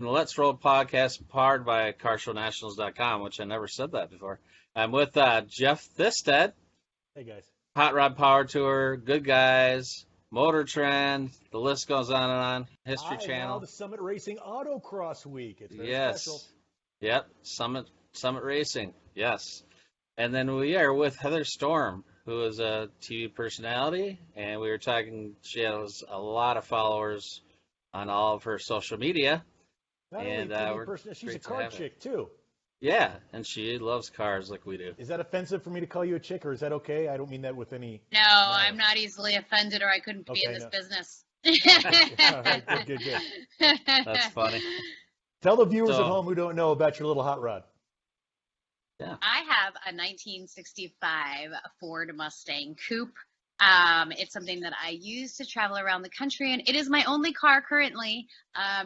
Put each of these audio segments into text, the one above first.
from the Let's Roll podcast, powered by CarShowNationals.com, which I never said that before. I'm with Jeff Thisted. Hey, guys. Hot Rod Power Tour, Good Guys, Motor Trend, the list goes on and on. History Channel. Now the Summit Racing Autocross Week. It's very special. Yep, Summit Racing, yes. And then we are with Heather Storm, who is a TV personality, and we were talking, she has a lot of followers on all of her social media. Not only TV person, she's a car chick, too. Yeah, and she loves cars like we do. Is that offensive for me to call you a chick, or is that okay? I don't mean that with any... No, I'm not easily offended, or I couldn't be in this business. All right, good. That's funny. Tell the viewers at home who don't know about your little hot rod. Yeah. I have a 1965 Ford Mustang Coupe. It's something that I use to travel around the country, and it is my only car currently.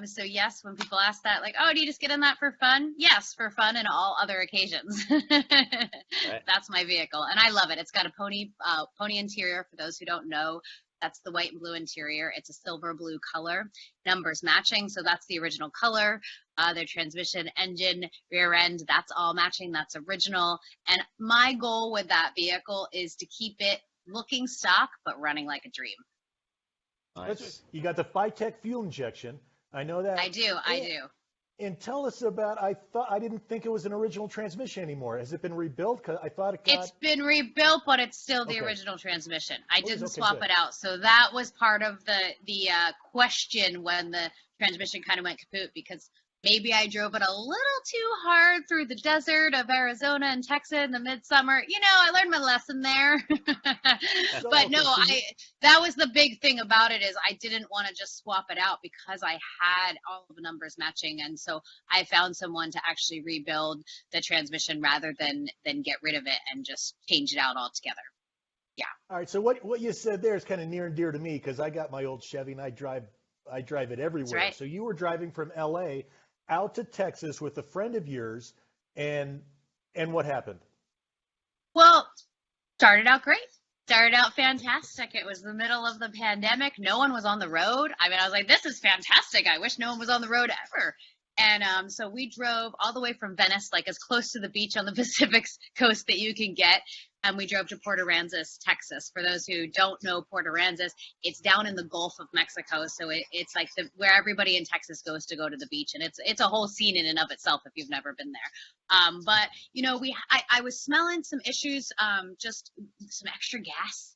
So yes, when people ask that, like, oh, do you just get in that for fun? Yes, for fun and all other occasions. Right. That's my vehicle, and I love it. It's got a pony interior, for those who don't know. That's the white and blue interior. It's a silver blue color, numbers matching, so that's the original color. Their transmission, engine, rear end, that's all matching, that's original. And my goal with that vehicle is to keep it looking stock, but running like a dream. Nice. You got the Fighttech fuel injection. I know that. I do. And tell us about, I didn't think it was an original transmission anymore. Has it been rebuilt? 'Cause I thought it's been rebuilt, but it's still the original transmission. I didn't swap it out. So that was part of the question when the transmission kind of went kaput, because maybe I drove it a little too hard through the desert of Arizona and Texas in the midsummer. You know, I learned my lesson there. But no, that was the big thing about it, is I didn't want to just swap it out because I had all of the numbers matching. And so I found someone to actually rebuild the transmission rather than get rid of it and just change it out altogether. Yeah. All right. So what you said there is kind of near and dear to me, because I got my old Chevy and I drive it everywhere. Right. So you were driving from LA out to Texas with a friend of yours, and what happened? Well, started out great. Started out fantastic. It was the middle of the pandemic. No one was on the road. I mean, I was like, this is fantastic. I wish no one was on the road ever. And so we drove all the way from Venice, like as close to the beach on the Pacific coast that you can get. And we drove to Port Aransas, Texas. For those who don't know Port Aransas, it's down in the Gulf of Mexico. So it's like where everybody in Texas goes to go to the beach. And it's a whole scene in and of itself if you've never been there. But, you know, I was smelling some issues, just some extra gas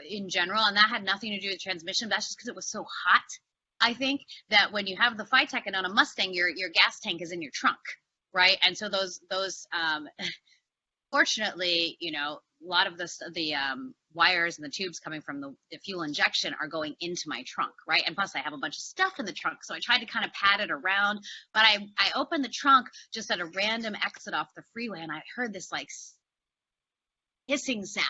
in general. And that had nothing to do with transmission. That's just because it was so hot. I think that when you have the Fighttech and on a Mustang, your gas tank is in your trunk, right? And so those fortunately, you know, a lot of the wires and the tubes coming from the fuel injection are going into my trunk, right? And plus I have a bunch of stuff in the trunk, so I tried to kind of pat it around, but I opened the trunk just at a random exit off the freeway, and I heard this like hissing sound.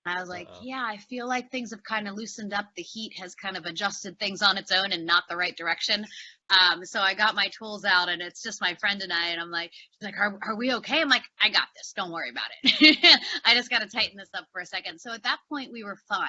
I was like, yeah, I feel like things have kind of loosened up. The heat has kind of adjusted things on its own and not the right direction. So I got my tools out, and it's just my friend and I, and I'm like, she's like, are we okay? I'm like, I got this. Don't worry about it. I just got to tighten this up for a second. So at that point, we were fine.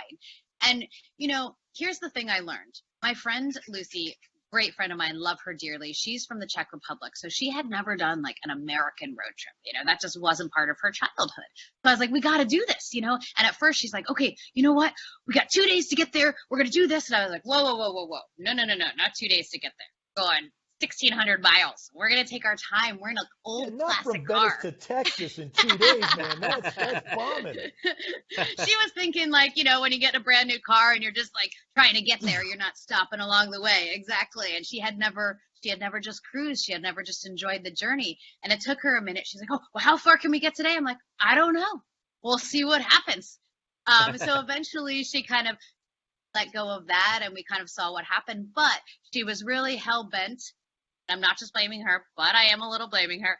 And, you know, here's the thing I learned. My friend Lucy, great friend of mine, love her dearly. She's from the Czech Republic, so she had never done like an American road trip. You know, that just wasn't part of her childhood. So I was like, we got to do this, you know. And at first she's like, okay, you know what? We got 2 days to get there. We're gonna do this. And I was like, whoa, no, not 2 days to get there. Going 1,600 miles. We're gonna take our time. We're in an old classic car. Not from Venice to Texas in 2 days, man. That's bombing. She was thinking, like, you know, when you get a brand new car and you're just like trying to get there, you're not stopping along the way. Exactly. And she had never just cruised. She had never just enjoyed the journey. And it took her a minute. She's like, oh, well, how far can we get today? I'm like, I don't know. We'll see what happens. So eventually she kind of let go of that, and we kind of saw what happened. But she was really hell-bent. I'm not just blaming her, but I am a little blaming her.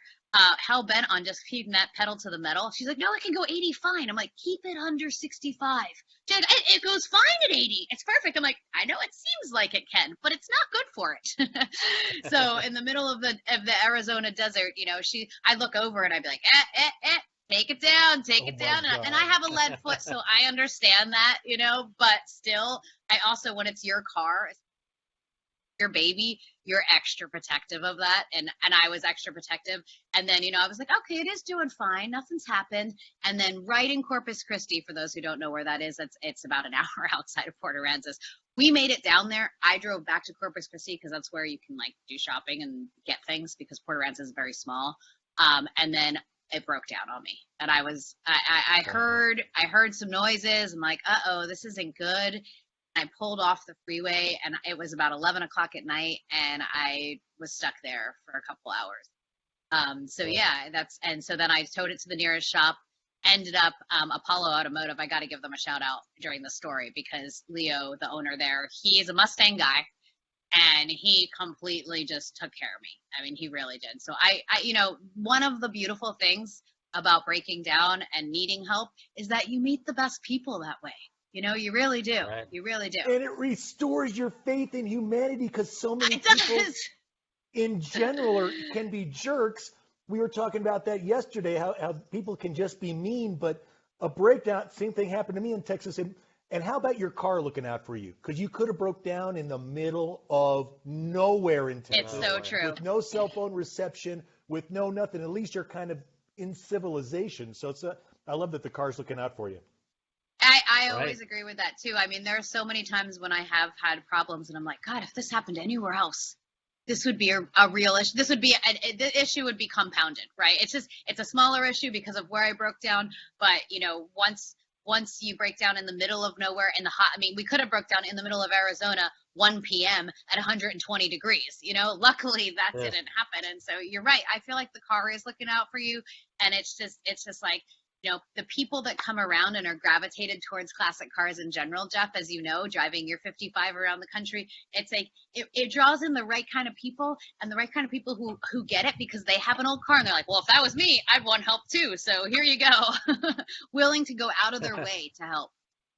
Hell-bent on just keeping that pedal to the metal. She's like, no, it can go 80 fine. I'm like, keep it under 65. She's like, it goes fine at 80. It's perfect. I'm like, I know it seems like it can, but it's not good for it. So in the middle of the Arizona desert, you know, I look over and I'd be like, take it down, take it down. And I have a lead foot, so I understand that, you know, but still, I also, when it's your car, your baby, you're extra protective of that. And I was extra protective. And then, I was like, okay, it is doing fine. Nothing's happened. And then right in Corpus Christi, for those who don't know where that is, it's about an hour outside of Port Aransas. We made it down there. I drove back to Corpus Christi because that's where you can do shopping and get things, because Port Aransas is very small. And then it broke down on me. And I heard some noises. I'm like, uh-oh, this isn't good. I pulled off the freeway, and it was about 11 o'clock at night, and I was stuck there for a couple hours. So then I towed it to the nearest shop, ended up Apollo Automotive. I got to give them a shout out during the story, because Leo, the owner there, he is a Mustang guy, and he completely just took care of me. I mean, he really did. So I one of the beautiful things about breaking down and needing help is that you meet the best people that way. You really do. Right. You really do. And it restores your faith in humanity, because so many it people does. in general can be jerks. We were talking about that yesterday, how people can just be mean, but a breakdown, same thing happened to me in Texas. And how about your car looking out for you? Because you could have broke down in the middle of nowhere in Texas. It's so true. With no cell phone reception, with no nothing. At least you're kind of in civilization. So I love that the car's looking out for you. I always agree with that too. I mean, there are so many times when I have had problems and I'm like, God, if this happened anywhere else, this would be a real issue. This would be the issue would be compounded, right? It's a smaller issue because of where I broke down. But once you break down in the middle of nowhere in the hot, I mean, we could have broke down in the middle of Arizona, 1 p.m. at 120 degrees. Luckily that didn't happen. And so you're right. I feel like the car is looking out for you, and it's just like, the people that come around and are gravitated towards classic cars in general, Jeff, as you know, driving your 55 around the country, it's like it draws in the right kind of people, and the right kind of people who get it because they have an old car and they're like, well, if that was me, I'd want help too. So here you go, willing to go out of their way to help.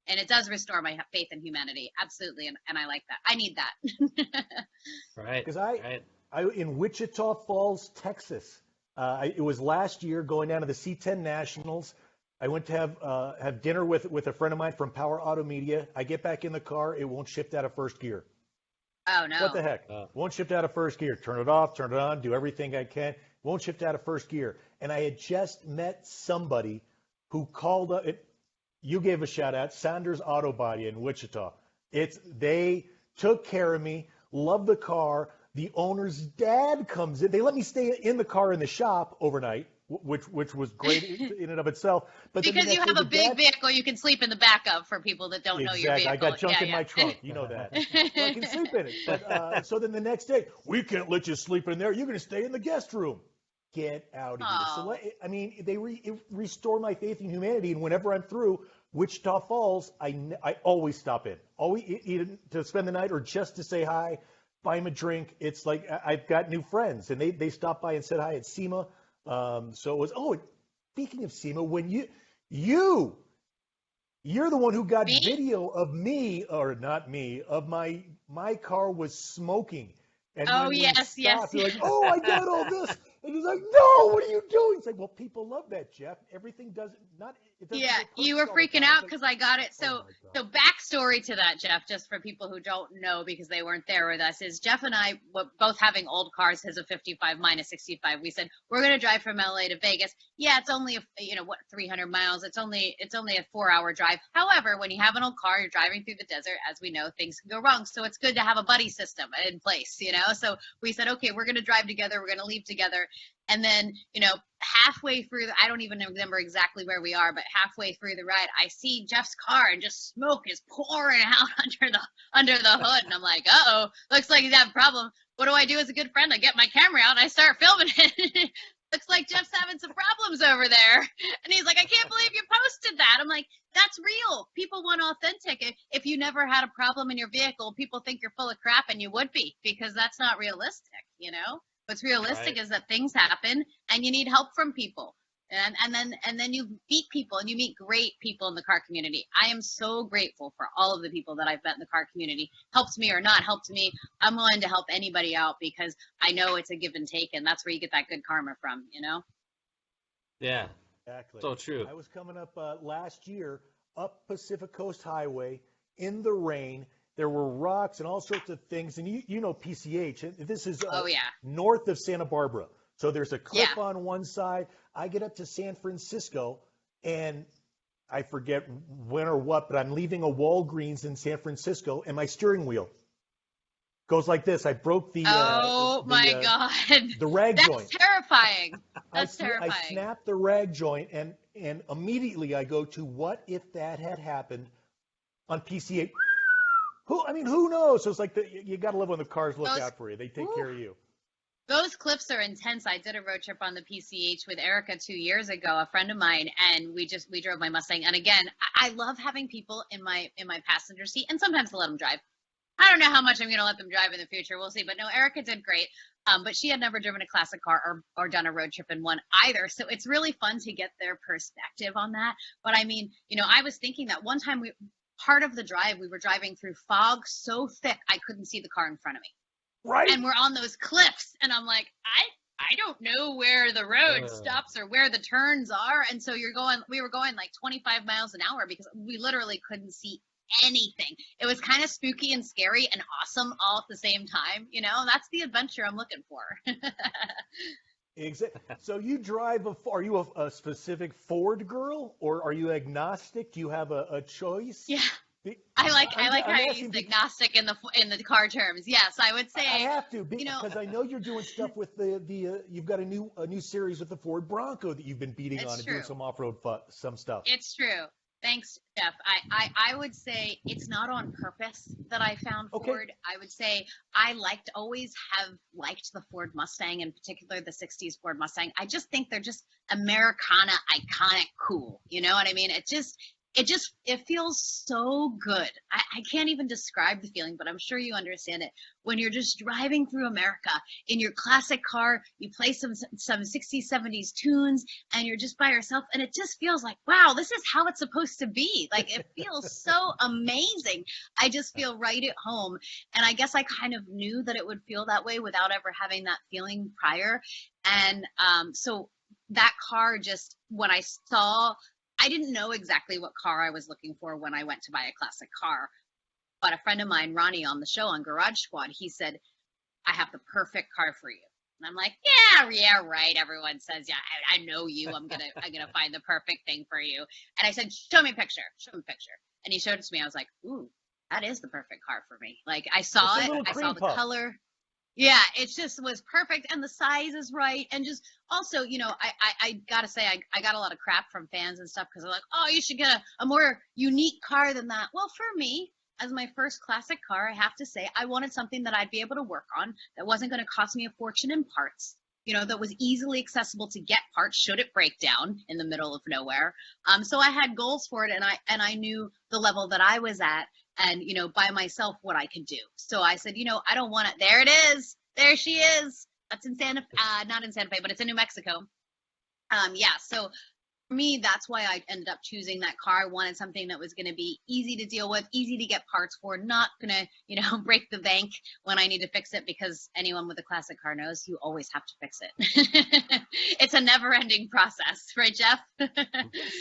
And it does restore my faith in humanity. Absolutely. And I like that. I need that. Right. Because I in Wichita Falls, Texas, it was last year, going down to the C10 Nationals. I went to have dinner with a friend of mine from Power Auto Media. I get back in the car, it won't shift out of first gear. Oh, no. What the heck? Won't shift out of first gear. Turn it off, turn it on, do everything I can. Won't shift out of first gear. And I had just met somebody who called up. You gave a shout out, Sanders Auto Body in Wichita. They took care of me, love the car. The owner's dad comes in. They let me stay in the car in the shop overnight, which was great in and of itself. But because you have a big vehicle, you can sleep in the back of, for people that don't know your vehicle. I got junk in my trunk. You know that. So I can sleep in it. But so then the next day, we can't let you sleep in there. You're going to stay in the guest room. Get out of here. So it restored my faith in humanity. And whenever I'm through Wichita Falls, I always stop in, always either to spend the night or just to say hi. Buy him a drink. It's like I've got new friends, and they stopped by and said hi at SEMA. So it was. Speaking of SEMA, when you're the one who got video of me, or not me, of my car was smoking. And yes. You're like, oh, I got all this, and he's like, no, what are you doing? It's like, well, people love that, Jeff. Everything doesn't. Yeah, you were freaking out because I got it. So backstory to that, Jeff, just for people who don't know because they weren't there with us, is Jeff and I, both having old cars, his a 55, mine a 65. We said, we're going to drive from LA to Vegas. Yeah, it's only 300 miles. It's only a 4-hour drive. However, when you have an old car, you're driving through the desert. As we know, things can go wrong. So it's good to have a buddy system in place, So we said, okay, we're going to drive together. We're going to leave together. And then, halfway through, I don't even remember exactly where we are, but halfway through the ride, I see Jeff's car and just smoke is pouring out under the hood. And I'm like, uh-oh, looks like he's having a problem. What do I do as a good friend? I get my camera out and I start filming it. Looks like Jeff's having some problems over there. And he's like, I can't believe you posted that. I'm like, that's real. People want authentic. If you never had a problem in your vehicle, people think you're full of crap, and you would be, because that's not realistic, What's realistic is that things happen and you need help from people. And then you meet people, and you meet great people in the car community. I am so grateful for all of the people that I've met in the car community. Helped me or not helped me, I'm willing to help anybody out because I know it's a give and take, and that's where you get that good karma from, Yeah. Exactly. So true. I was coming up last year up Pacific Coast Highway in the rain, there were rocks and all sorts of things. And you know PCH. This is Oh yeah. north of Santa Barbara. So there's a cliff Yeah. on one side. I get up to San Francisco, and I forget when or what, but I'm leaving a Walgreens in San Francisco, and my steering wheel goes like this. I broke the my God. the rag That's joint. terrifying. That's terrifying. I snapped the rag joint, and immediately I go to what if that had happened on PCH? Who knows? So it's like you got to live when the cars look out for you. They take care of you. Those cliffs are intense. I did a road trip on the PCH with Erica 2 years ago, a friend of mine, and we drove my Mustang. And again, I love having people in my passenger seat, and sometimes I'll let them drive. I don't know how much I'm going to let them drive in the future. We'll see. But no, Erica did great. But she had never driven a classic car or done a road trip in one either. So it's really fun to get their perspective on that. But I mean, I was thinking that one time part of the drive, we were driving through fog so thick I couldn't see the car in front of me. Right. And we're on those cliffs, and I'm like, I don't know where the road stops or where the turns are. And so we were going like 25 miles an hour because we literally couldn't see anything. It was kind of spooky and scary and awesome all at the same time. That's the adventure I'm looking for. Exactly. So you drive are you a specific Ford girl, or are you agnostic? Do you have a choice? Yeah. I like how you use agnostic in the car terms. Yes, I would say I have to because I know you're doing stuff with the you've got a new series with the Ford Bronco that you've been beating on and doing some off-road some stuff. It's true. Thanks, Jeff. I would say it's not on purpose that I found Ford. I would say I always have liked the Ford Mustang, in particular the 60s Ford Mustang. I just think they're just Americana, iconic, cool. You know what I mean? It feels so good. I can't even describe the feeling, but I'm sure you understand it. When you're just driving through America in your classic car, you play some 60s, 70s tunes, and you're just by yourself, and it just feels like, wow, this is how it's supposed to be. Like, it feels so amazing. I just feel right at home, and I guess I kind of knew that it would feel that way without ever having that feeling prior. And so that car just, when I didn't know exactly what car I was looking for when I went to buy a classic car. But a friend of mine, Ronnie, on the show on Garage Squad, he said, I have the perfect car for you. And I'm like, yeah, right. Everyone says, yeah, I know you. I'm gonna find the perfect thing for you. And I said, show me a picture. And he showed it to me. I was like, ooh, that is the perfect car for me. Like, I saw it. I saw the color. Yeah, it just was perfect, and the size is right, and just also, I gotta say, I got a lot of crap from fans and stuff because they're like, oh, you should get a more unique car than that. Well, for me, as my first classic car, I have to say, I wanted something that I'd be able to work on, that wasn't going to cost me a fortune in parts, that was easily accessible to get parts should it break down in the middle of nowhere. So I had goals for it, and I knew the level that I was at, and, by myself, what I could do. So I said, I don't want it. There it is. There she is. That's in not in Santa Fe, but it's in New Mexico. So for me, that's why I ended up choosing that car. I wanted something that was going to be easy to deal with, easy to get parts for, not going to, break the bank when I need to fix it, because anyone with a classic car knows you always have to fix it. It's a never-ending process, right, Jeff?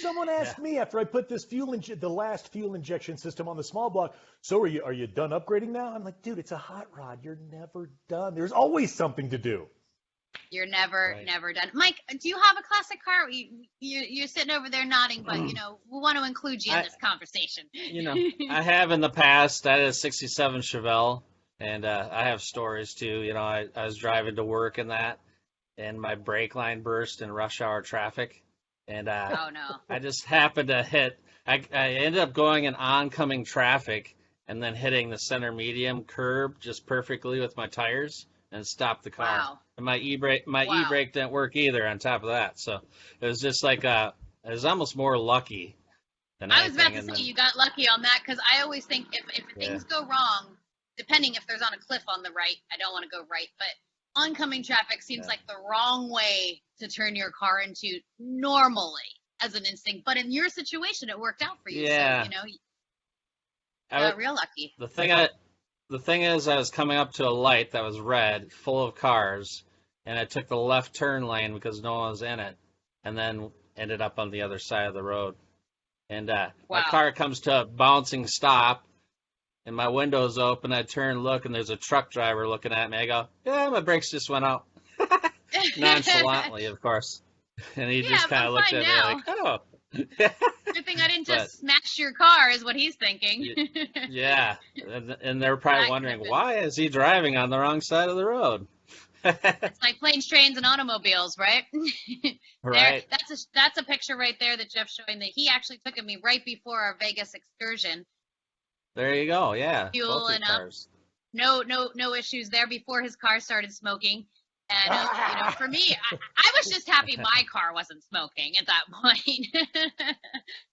Someone asked me after I put this the last fuel injection system on the small block, so are you done upgrading now? I'm like, dude, it's a hot rod. You're never done. There's always something to do. You're never done. Mike, do you have a classic car? You're sitting over there nodding, but, we want to include you in this conversation. I have in the past. I had a 67 Chevelle, and I have stories, too. I was driving to work in that, and my brake line burst in rush hour traffic. And oh, no. I just happened to hit. I ended up going in oncoming traffic and then hitting the center medium curb just perfectly with my tires and stopped the car. Wow. And my e-brake didn't work either on top of that. So it was just like it was almost more lucky than I was about anything. to say you got lucky on that, because I always think if things go wrong, depending if there's on a cliff on the right, I don't want to go right, but oncoming traffic seems like the wrong way to turn your car into normally as an instinct. But in your situation, it worked out for you. Yeah. So, you got real lucky. The thing is, I was coming up to a light that was red, full of cars, and I took the left turn lane because no one was in it, and then ended up on the other side of the road. And my car comes to a bouncing stop, and my window's open. I turn, look, and there's a truck driver looking at me. I go, yeah, my brakes just went out. Nonchalantly, of course. And he just kind of looked at me like, oh. Good thing I didn't just smash your car is what he's thinking. Yeah. And they're probably wondering, why is he driving on the wrong side of the road? It's like planes, trains, and automobiles, right? Right. That's a picture right there that Jeff's showing that he actually took of me right before our Vegas excursion. There you go. Yeah. Fueling up. No issues there before his car started smoking. And for me, I was just happy my car wasn't smoking at that point.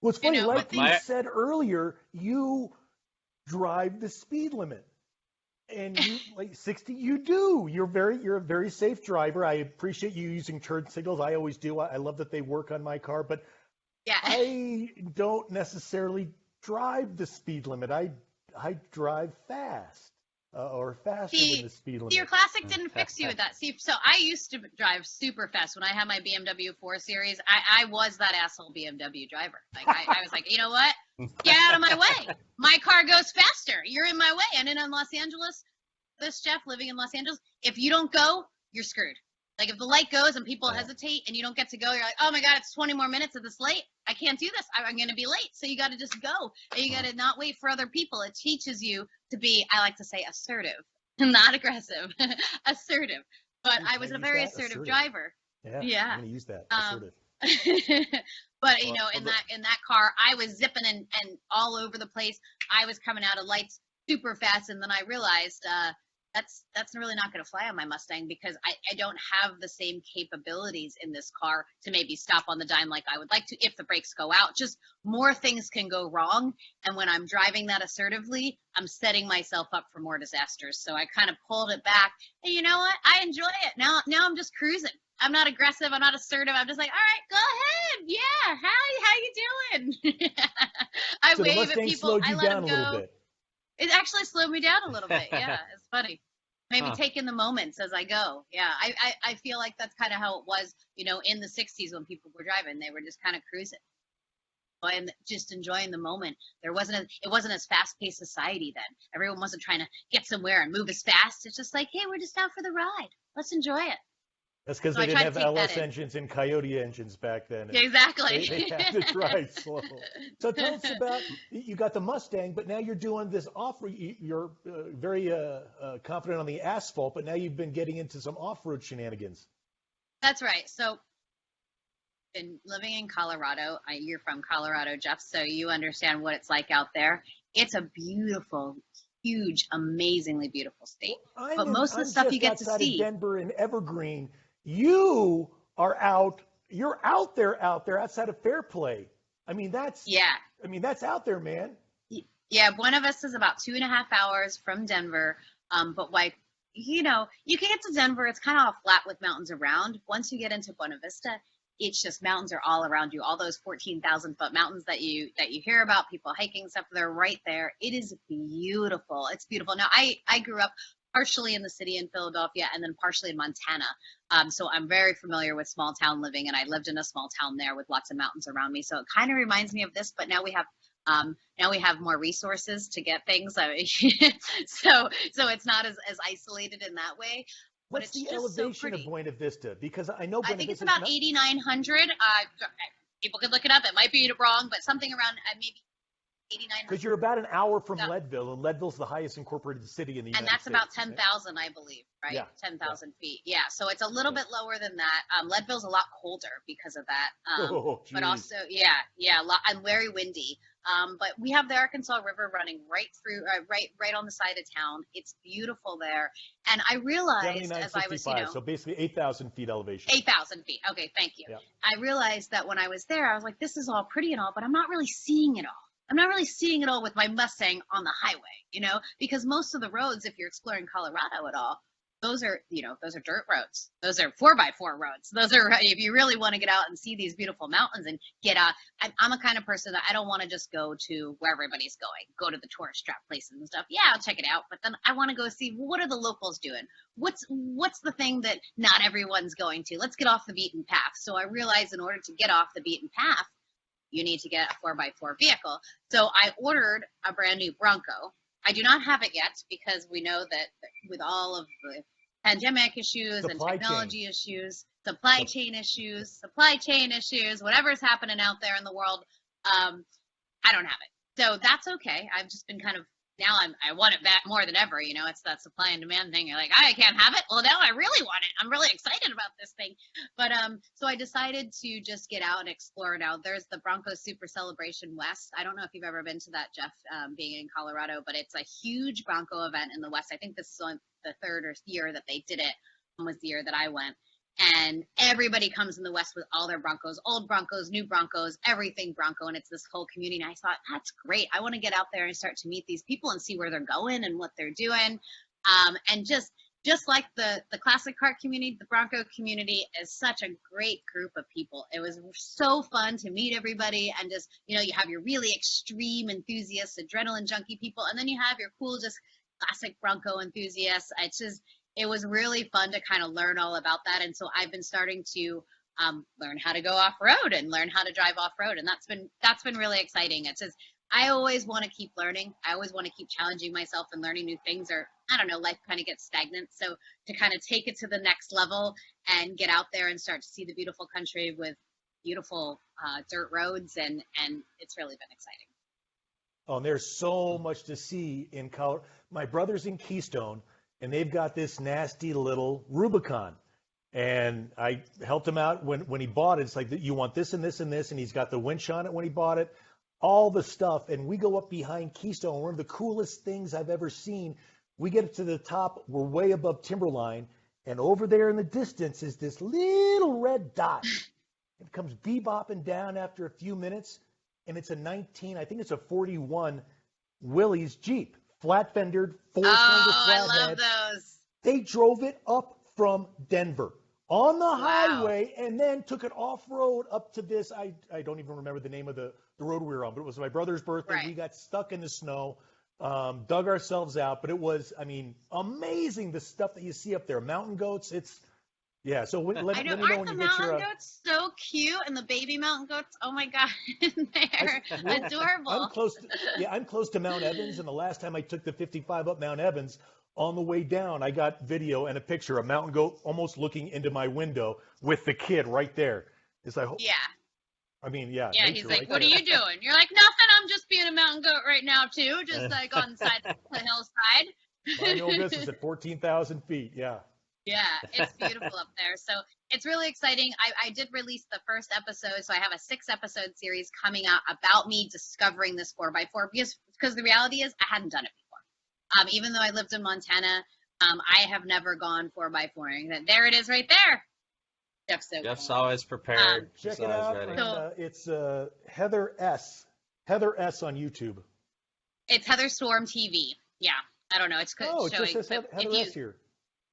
Well, it's funny, like you said earlier, you drive the speed limit. And you, like 60, you do. You're a very safe driver. I appreciate you using turn signals. I always do. I love that they work on my car, but yeah. I don't necessarily drive the speed limit. I drive fast. Or faster than the speed limit. Your Classic didn't fix you with that. See, so I used to drive super fast when I had my BMW 4 Series. I was that asshole BMW driver. Like I was like, you know what? Get out of my way. My car goes faster. You're in my way. And in Los Angeles, this Jeff living in Los Angeles, if you don't go, you're screwed. Like if the light goes and people hesitate and you don't get to go, you're like, oh my God, it's 20 more minutes of this late. I can't do this. I'm going to be late. So you got to just go. And you got to not wait for other people. It teaches you to be, I like to say, assertive, not aggressive, assertive. But I was a very assertive driver. Yeah. I'm going to use that. Assertive. But in that car, I was zipping and all over the place. I was coming out of lights super fast, and then I realized that's really not going to fly on my Mustang because I don't have the same capabilities in this car to maybe stop on the dime like I would like to if the brakes go out. Just more things can go wrong. And when I'm driving that assertively, I'm setting myself up for more disasters. So I kind of pulled it back. And you know what? I enjoy it. Now I'm just cruising. I'm not aggressive. I'm not assertive. I'm just like, all right, go ahead. Yeah. How you doing? I wave at people. I let them go. It actually slowed me down a little bit. Yeah, it's funny. Maybe take in the moments as I go. Yeah, I feel like that's kind of how it was, in the 60s when people were driving. They were just kind of cruising and just enjoying the moment. It wasn't as fast-paced society then. Everyone wasn't trying to get somewhere and move as fast. It's just like, hey, we're just out for the ride. Let's enjoy it. That's because they didn't have LS engines and Coyote engines back then. Exactly. They had to drive slow. So tell us about, you got the Mustang, but now you're doing this off-road. You're very confident on the asphalt, but now you've been getting into some off-road shenanigans. That's right. So been living in Colorado. You're from Colorado, Jeff, so you understand what it's like out there. It's a beautiful, huge, amazingly beautiful state. But most of the stuff you get to see. Denver and Evergreen. You are out. You're out there outside of Fairplay. I mean, that's out there, man. Yeah, one of us is about 2.5 hours from Denver. But you can get to Denver. It's kind of all flat with mountains around. Once you get into Buena Vista, it's just mountains are all around you. All those 14,000-foot mountains that you hear about, people hiking stuff, they're right there. It is beautiful. It's beautiful. Now, I grew up partially in the city in Philadelphia and then partially in Montana. So I'm very familiar with small town living, and I lived in a small town there with lots of mountains around me. So it kind of reminds me of this, but now we have more resources to get things. So it's not as isolated in that way. What's the elevation of Buena Vista? Because I know Buena I think Vista it's about 8,900. People could look it up. It might be wrong, but something around maybe 8,900. Because you're about an hour from Leadville, and Leadville's the highest incorporated city in the United States. And that's about 10,000, I believe, right? Yeah. 10,000 feet. Yeah, so it's a little bit lower than that. Leadville's a lot colder because of that. But also, and very windy. But we have the Arkansas River running right through, right on the side of town. It's beautiful there. And I realized as I was, so basically 8,000 feet elevation. 8,000 feet. Okay, thank you. Yeah. I realized that when I was there, I was like, this is all pretty and all, but I'm not really seeing it all. I'm not really seeing it all with my Mustang on the highway, because most of the roads, if you're exploring Colorado at all, those are dirt roads. Those are 4x4 roads. Those are, if you really want to get out and see these beautiful mountains and get out. I'm a kind of person that I don't want to just go to where everybody's going, go to the tourist trap places and stuff. Yeah, I'll check it out. But then I want to go see, what are the locals doing? What's the thing that not everyone's going to? Let's get off the beaten path. So I realized in order to get off the beaten path, you need to get a 4x4 vehicle. So I ordered a brand new Bronco. I do not have it yet because we know that with all of the pandemic issues and technology issues, supply chain issues, whatever's happening out there in the world, I don't have it. So that's okay. I've just been kind of, now I want it back more than ever. You know, it's that supply and demand thing. You're like, I can't have it. Well, now I really want it. I'm really excited about this thing. But so I decided to just get out and explore it out. There's the Bronco Super Celebration West. I don't know if you've ever been to that, Jeff, being in Colorado, but it's a huge Bronco event in the West. I think this is on the third or year that they did it, was the year that I went. And everybody comes in the West with all their Broncos, old Broncos, new Broncos, everything Bronco. And it's this whole community. And I thought, that's great. I want to get out there and start to meet these people and see where they're going and what they're doing. And just like the classic car community, the Bronco community is such a great group of people. It was so fun to meet everybody. And just, you know, you have your really extreme enthusiasts, adrenaline junkie people. And then you have your cool, just classic Bronco enthusiasts. It was really fun to kind of learn all about that. And so I've been starting to learn how to go off-road and learn how to drive off-road. And that's been really exciting. It's just, I always want to keep learning. I always want to keep challenging myself and learning new things, or I don't know, life kind of gets stagnant. So to kind of take it to the next level and get out there and start to see the beautiful country with beautiful dirt roads. And it's really been exciting. Oh, and there's so much to see in Colorado. My brother's in Keystone, and they've got this nasty little Rubicon. And I helped him out when he bought it. It's like, you want this and this and this, and he's got the winch on it when he bought it, all the stuff. And we go up behind Keystone, one of the coolest things I've ever seen. We get up to the top, we're way above timberline, and over there in the distance is this little red dot. It comes bebopping down after a few minutes, and it's I think it's a 41 Willys Jeep. Flat-fendered, four-cylinder flathead. I love those. They drove it up from Denver on the highway and then took it off-road up to this. I don't even remember the name of the road we were on, but it was my brother's birthday. Right. We got stuck in the snow, dug ourselves out, but it was, I mean, amazing, the stuff that you see up there. Mountain goats, yeah, so let me know when you get your... Aren't the mountain goats so cute? And the baby mountain goats, oh my God, they're adorable. I'm close to Mount Evans, and the last time I took the 55 up Mount Evans, on the way down, I got video and a picture of a mountain goat almost looking into my window with the kid right there. It's like, yeah. I mean, yeah. Yeah, he's like, what are you doing? You're like, nothing, I'm just being a mountain goat right now, too, just like on the side of the hillside. I know this is at 14,000 feet, yeah. Yeah, it's beautiful up there. So it's really exciting. I did release the first episode, so I have a 6-episode series coming out about me discovering this 4x4 because the reality is I hadn't done it before. Even though I lived in Montana, I have never gone 4x4ing. There it is right there. Jeff's always prepared. Check it out. It's Heather S. Heather S. on YouTube. It's heatherstormTV. Yeah, I don't know. It's showing. It just says Heather S. here.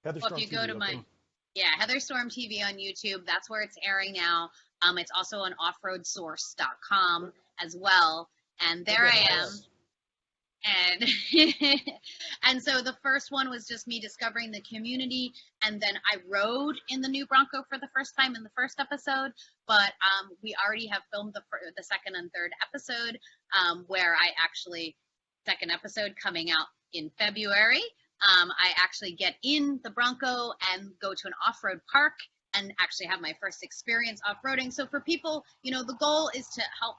If you go to heatherstormTV on YouTube, that's where it's airing now. It's also on offroadsource.com as well. And there I am. And and so the first one was just me discovering the community, and then I rode in the new Bronco for the first time in the first episode. But we already have filmed the second and third episode, where second episode coming out in February. I actually get in the Bronco and go to an off-road park and actually have my first experience off-roading. So for people, the goal is to help,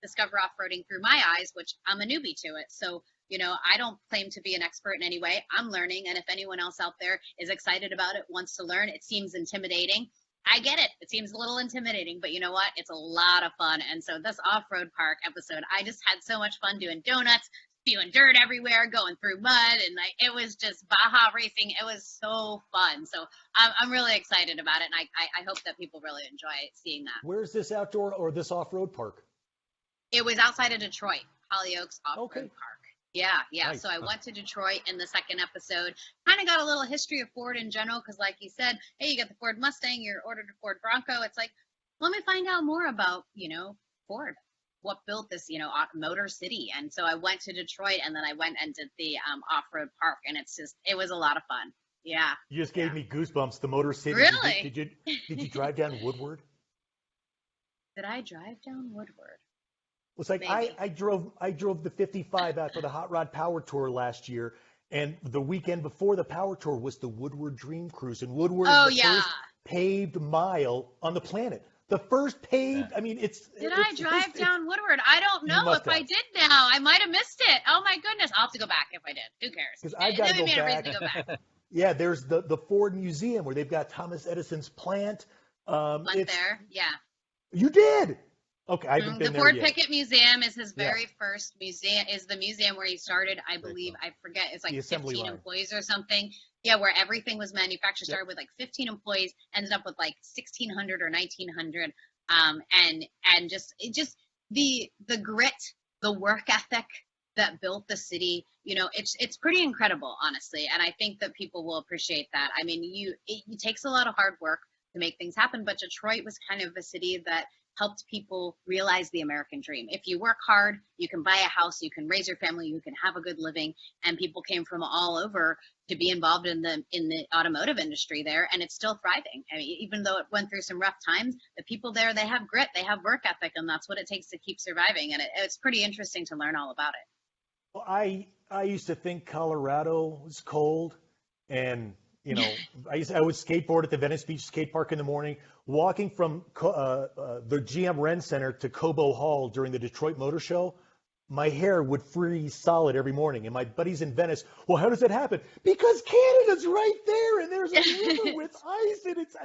discover off-roading through my eyes, which I'm a newbie to it. So, I don't claim to be an expert in any way. I'm learning. And if anyone else out there is excited about it, wants to learn, it seems intimidating. I get it. It seems a little intimidating, but you know what? It's a lot of fun. And so this off-road park episode, I just had so much fun doing donuts, spewing dirt everywhere, going through mud, and it was just Baja racing. It was so fun. So I'm really excited about it, and I hope that people really enjoy seeing that. Where's this outdoor or this off-road park? It was outside of Detroit, Hollyoaks Off-Road Park. Yeah. Nice. So I went to Detroit in the second episode. Kind of got a little history of Ford in general, because like you said, hey, you got the Ford Mustang, you're ordered a Ford Bronco. It's like, let me find out more about, Ford. What built this, Motor City. And so I went to Detroit, and then I went and did the off-road park, and it was a lot of fun. Yeah. You just gave me goosebumps, the Motor City. Really? Did you drive down Woodward? Did I drive down Woodward? It's like Maybe. I drove the 55 out for the Hot Rod Power Tour last year, and the weekend before the Power Tour was the Woodward Dream Cruise, and Woodward is Oh the yeah. first paved mile on the planet. The first paved. Yeah. I mean, Did I drive down Woodward? I don't You know must if I have. did now. I might have missed it. Oh my goodness. I'll have to go back if I did. Who cares? Because I've got to Then we go made a reason back. to go back. Yeah, there's the Ford Museum where they've got Thomas Edison's plant. Went It's there. Yeah. You did. Okay, I haven't The been there Ford yet. Pickett Museum is his Yeah. very first museum, is the museum where he started, I Very believe, cool. I forget, it's like The assembly 15 line. employees or something. Yeah, where everything was manufactured, Yep. started with like 15 employees, ended up with like 1,600 or 1,900. And just the grit, the work ethic that built the city, it's pretty incredible, honestly. And I think that people will appreciate that. I mean, it takes a lot of hard work to make things happen, but Detroit was kind of a city that helped people realize the American dream. If you work hard, you can buy a house, you can raise your family, you can have a good living. And people came from all over to be involved in the automotive industry there, and it's still thriving. I mean, even though it went through some rough times, the people there, they have grit, they have work ethic, and that's what it takes to keep surviving. And it's pretty interesting to learn all about it. Well, I used to think Colorado was cold, and I would skateboard at the Venice Beach skate park in the morning, walking from the GM Ren Center to Cobo Hall during the Detroit Motor Show. My hair would freeze solid every morning, and my buddies in Venice. Well, how does that happen? Because Canada's right there, and there's a river with ice, and it's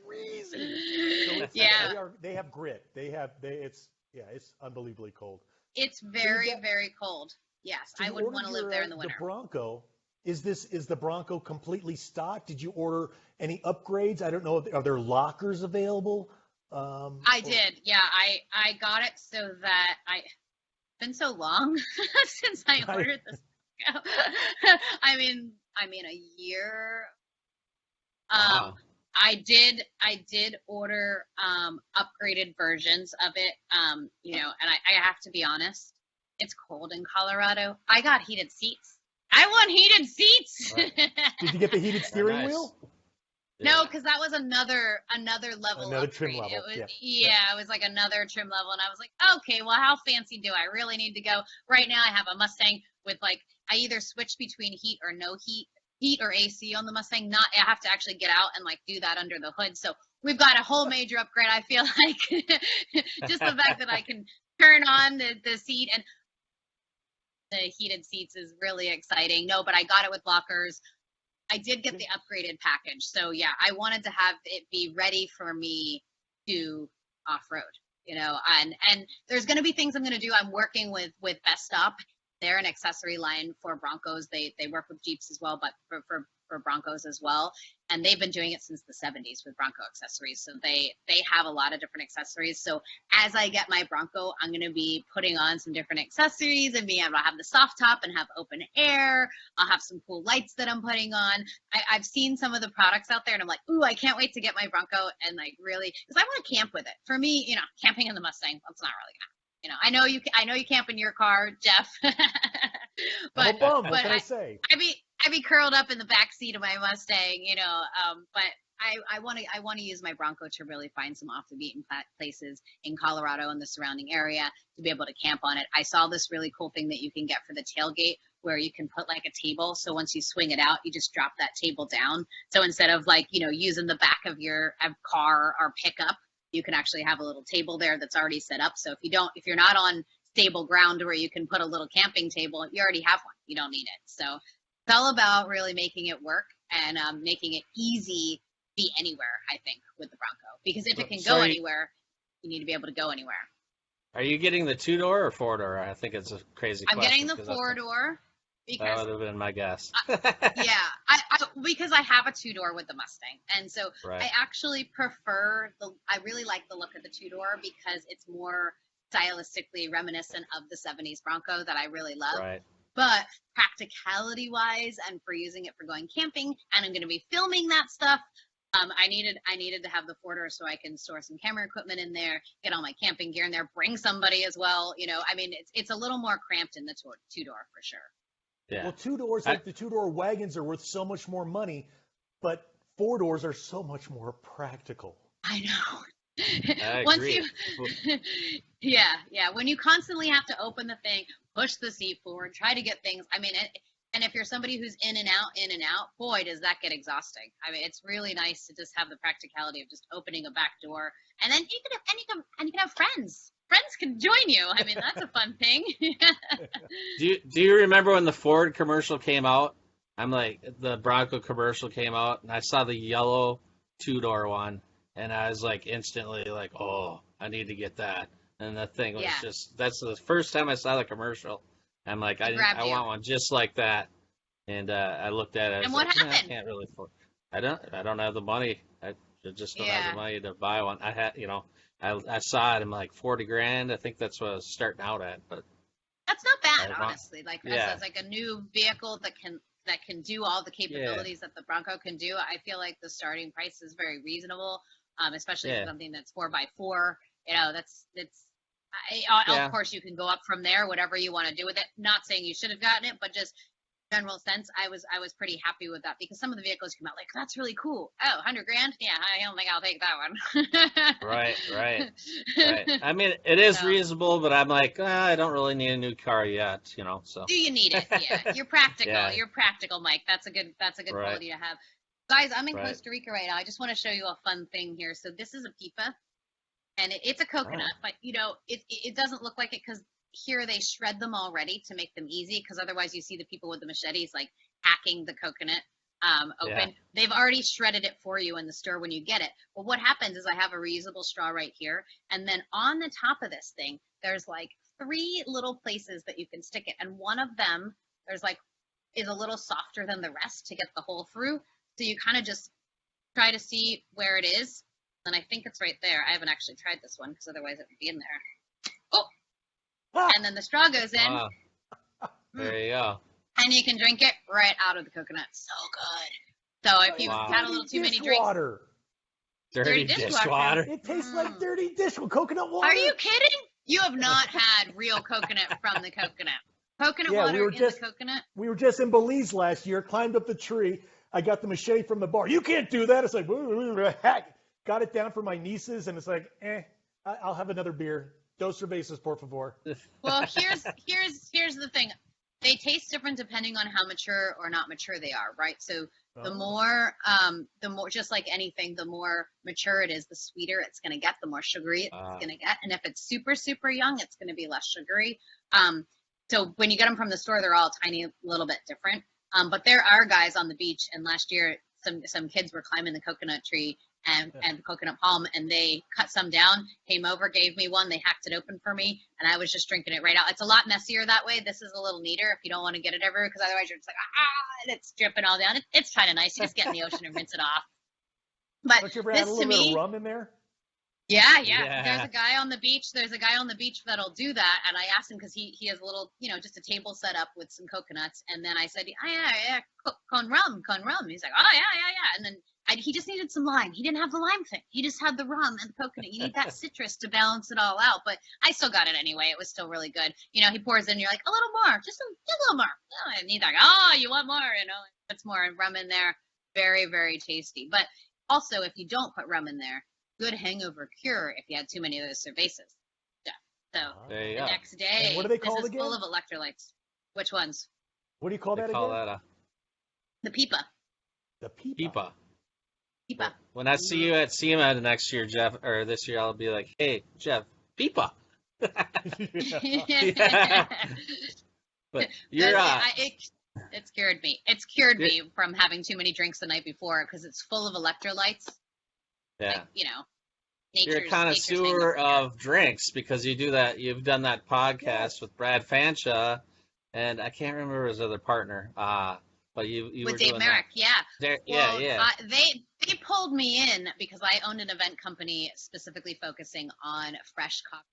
freezing. So Yeah. they have grit. It's unbelievably cold. It's very, very cold. Yes, So I you would want to ordered live there in the winter. The Bronco. Is the Bronco completely stocked? Did you order any upgrades? I don't know. Are there lockers available? I did. Yeah, I got it so that it's been so long since I ordered this. I mean a year. Wow. I did order upgraded versions of it. And I have to be honest, it's cold in Colorado. I got heated seats. I want heated seats. Right. Did you get the heated steering nice. wheel? No, because that was another level. Another trim upgrade. level, It was, yeah. it was like another trim level, and I was like, okay, well, how fancy do I really need to go? Right now, I have a Mustang with I either switch between heat or no heat or AC on the Mustang. I have to actually get out and do that under the hood. So we've got a whole major upgrade. I feel like just the fact that I can turn on the seat and the heated seats is really exciting. No, but I got it with lockers. I did get the upgraded package. So yeah, I wanted to have it be ready for me to off-road, and there's going to be things I'm going to do. I'm working with Best Stop. They're an accessory line for Broncos. They work with Jeeps as well, but for Broncos as well. And they've been doing it since the 70s with Bronco accessories. So they have a lot of different accessories. So as I get my Bronco, I'm going to be putting on some different accessories and being able to have the soft top and have open air. I'll have some cool lights that I'm putting on. I've seen some of the products out there and I'm like, ooh, I can't wait to get my Bronco and really, because I want to camp with it. For me, camping in the Mustang, that's not really gonna. I know you camp in your car, Jeff. What can I say? I'd be curled up in the back seat of my Mustang, but I want to use my Bronco to really find some off the beaten places in Colorado and the surrounding area to be able to camp on it. I saw this really cool thing that you can get for the tailgate where you can put a table. So once you swing it out, you just drop that table down. So instead of using the back of your car or pickup, you can actually have a little table there that's already set up. So if you're not on stable ground where you can put a little camping table, you already have one. You don't need it. So it's all about really making it work and making it easy to be anywhere, I think, with the Bronco. Because if it can go anywhere, you need to be able to go anywhere. Are you getting the 2-door or 4-door? I think it's a crazy question. I'm getting the 4-door. That would have been my guess. Because I have a 2-door with the Mustang, and so Right. I actually prefer I really like the look of the 2-door because it's more stylistically reminiscent of the 70s Bronco that I really love. Right. But practicality wise, and for using it for going camping, and I'm going to be filming that stuff, I needed to have the 4-door so I can store some camera equipment in there, get all my camping gear in there, bring somebody as well. It's a little more cramped in the 2-door for sure. Yeah. Well, 2-doors, the 2-door wagons are worth so much more money, but 4-doors are so much more practical. I know. I Once agree. you, yeah. When you constantly have to open the thing, push the seat forward, try to get things. I mean, and if you're somebody who's in and out, boy, does that get exhausting. I mean, it's really nice to just have the practicality of just opening a back door, and then you can have friends. Friends can join you. I mean, that's a fun thing. Do you remember when the Ford commercial came out? I'm like, the Bronco commercial came out, and I saw the yellow two-door one, and I was like instantly like, oh, I need to get that. And the thing was Yeah. just, that's the first time I saw the commercial. I'm like, I grabbed you. want one just like that. And I looked at it. I was And what like, "Nah, I happened? can't really afford. I don't have the money. I just don't have Yeah. the money to buy one. I had, I saw it. I'm like 40 grand. I think that's what I was starting out at. But That's not bad, I want- honestly. Like yeah. as like a new vehicle that can do all the capabilities that the Bronco can do. I feel like the starting price is very reasonable, especially for Yeah. something that's 4x4. That's Yeah. of course you can go up from there, whatever you want to do with it. Not saying you should have gotten it, but just general sense, I was pretty happy with that because some of the vehicles come out like that's really cool. Oh, 100 grand? Yeah, I don't think I'll take that one. Right. I mean, it is So- reasonable, but I'm like, I don't really need a new car yet, so. Do you need it? Yeah, you're practical. Yeah. You're practical, Mike. That's a good Right. quality to have. Guys, I'm in Right. Costa Rica right now. I just want to show you a fun thing here. So this is a pipa, and it's a coconut, but it doesn't look like it because here they shred them already to make them easy. Because otherwise, you see the people with the machetes like hacking the coconut open. Yeah. They've already shredded it for you in the store when you get it. But what happens is I have a reusable straw right here, and then on the top of this thing, there's like 3 little places that you can stick it, and one of them is a little softer than the rest to get the hole through. So you kind of just try to see where it is, and I think it's right there. I haven't actually tried this one because otherwise it would be in there. Oh, and then the straw goes in, Ah, there you go. and you can drink it right out of the coconut. So good. So if you've Wow. had a little too many drinks, Water. Dirty dishwasher. dishwater. It tastes like dirty coconut water. are you kidding? You have not had real coconut from the coconut. Coconut Yeah, we water were in just- the coconut. We were just in Belize last year, climbed up the tree. I got the machete from the bar. You can't do that. It's like, hack. Got it down for my nieces, and it's like, I'll have another beer. Dos cervezas, por favor. Well, here's the thing. They taste different depending on how mature or not mature they are, right? So the more just like anything, the more mature it is, the sweeter it's going to get, the more sugary it's going to get. And if it's super, super young, it's going to be less sugary. So when you get them from the store, they're all tiny, little bit different. But there are guys on the beach, and last year some kids were climbing the coconut tree and the coconut palm, and they cut some down, came over, gave me one, they hacked it open for me, and I was just drinking it right out. It's a lot messier that way. This is a little neater if you don't want to get it everywhere, because otherwise you're just like, and it's dripping all down. It's kind of nice. You just get in the ocean and rinse it off. But Don't you ever add a this to little bit me, of rum in there? yeah. Yeah. There's a guy on the beach. That'll do that. And I asked him because he has a little, just a table set up with some coconuts. And then I said, yeah, con rum. He's like, oh, yeah. And then he just needed some lime. He didn't have the lime thing. He just had the rum and the coconut. You need that citrus to balance it all out. But I still got it anyway. It was still really good. He pours in, you're like, a little more, just a little more. Oh, and he's like, oh, you want more? Puts more rum in there. Very, very tasty. But also, if you don't put rum in there, good hangover cure if you had too many of those cervezas. Yeah. So There you the go. next day, And what are they called this is again? full of electrolytes. Which ones? What do you call They that call again? that a The pipa. The pipa. pipa. Pipa. When I see you at SEMA next year, Jeff, or this year, I'll be like, hey, Jeff, pipa. Yeah. But you're It cured me. It's cured me from having too many drinks the night before because it's full of electrolytes. yeah. Like, You're a nature's connoisseur hangover cure. of drinks because you do that. You've done that podcast with Brad Fanshaw, and I can't remember his other partner. But you with were Dave doing Merrick, that. Well, Yeah. they pulled me in because I owned an event company specifically focusing on fresh cocktails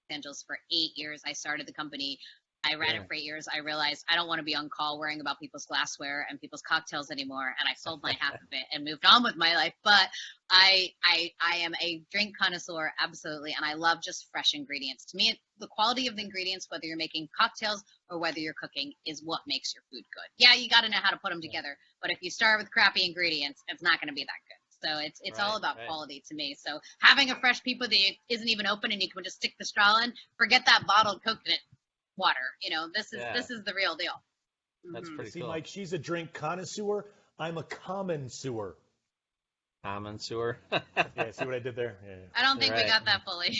in Los Angeles for 8 years. I started the company. I ran it for 8 years. I realized I don't want to be on call worrying about people's glassware and people's cocktails anymore, and I sold my half of it and moved on with my life. But I am a drink connoisseur, absolutely, and I love just fresh ingredients. To me, the quality of the ingredients, whether you're making cocktails or whether you're cooking, is what makes your food good. Yeah, you got to know how to put them together, but if you start with crappy ingredients, it's not going to be that good. So it's all about right. quality to me. So having a fresh peepa that isn't even open and you can just stick the straw in, forget that bottled coconut water. This is the real deal. That's pretty See, cool. Mike, she's a drink connoisseur. I'm a common sewer. Common sewer. Yeah, see what I did there? Yeah. I don't think we Right. got that fully.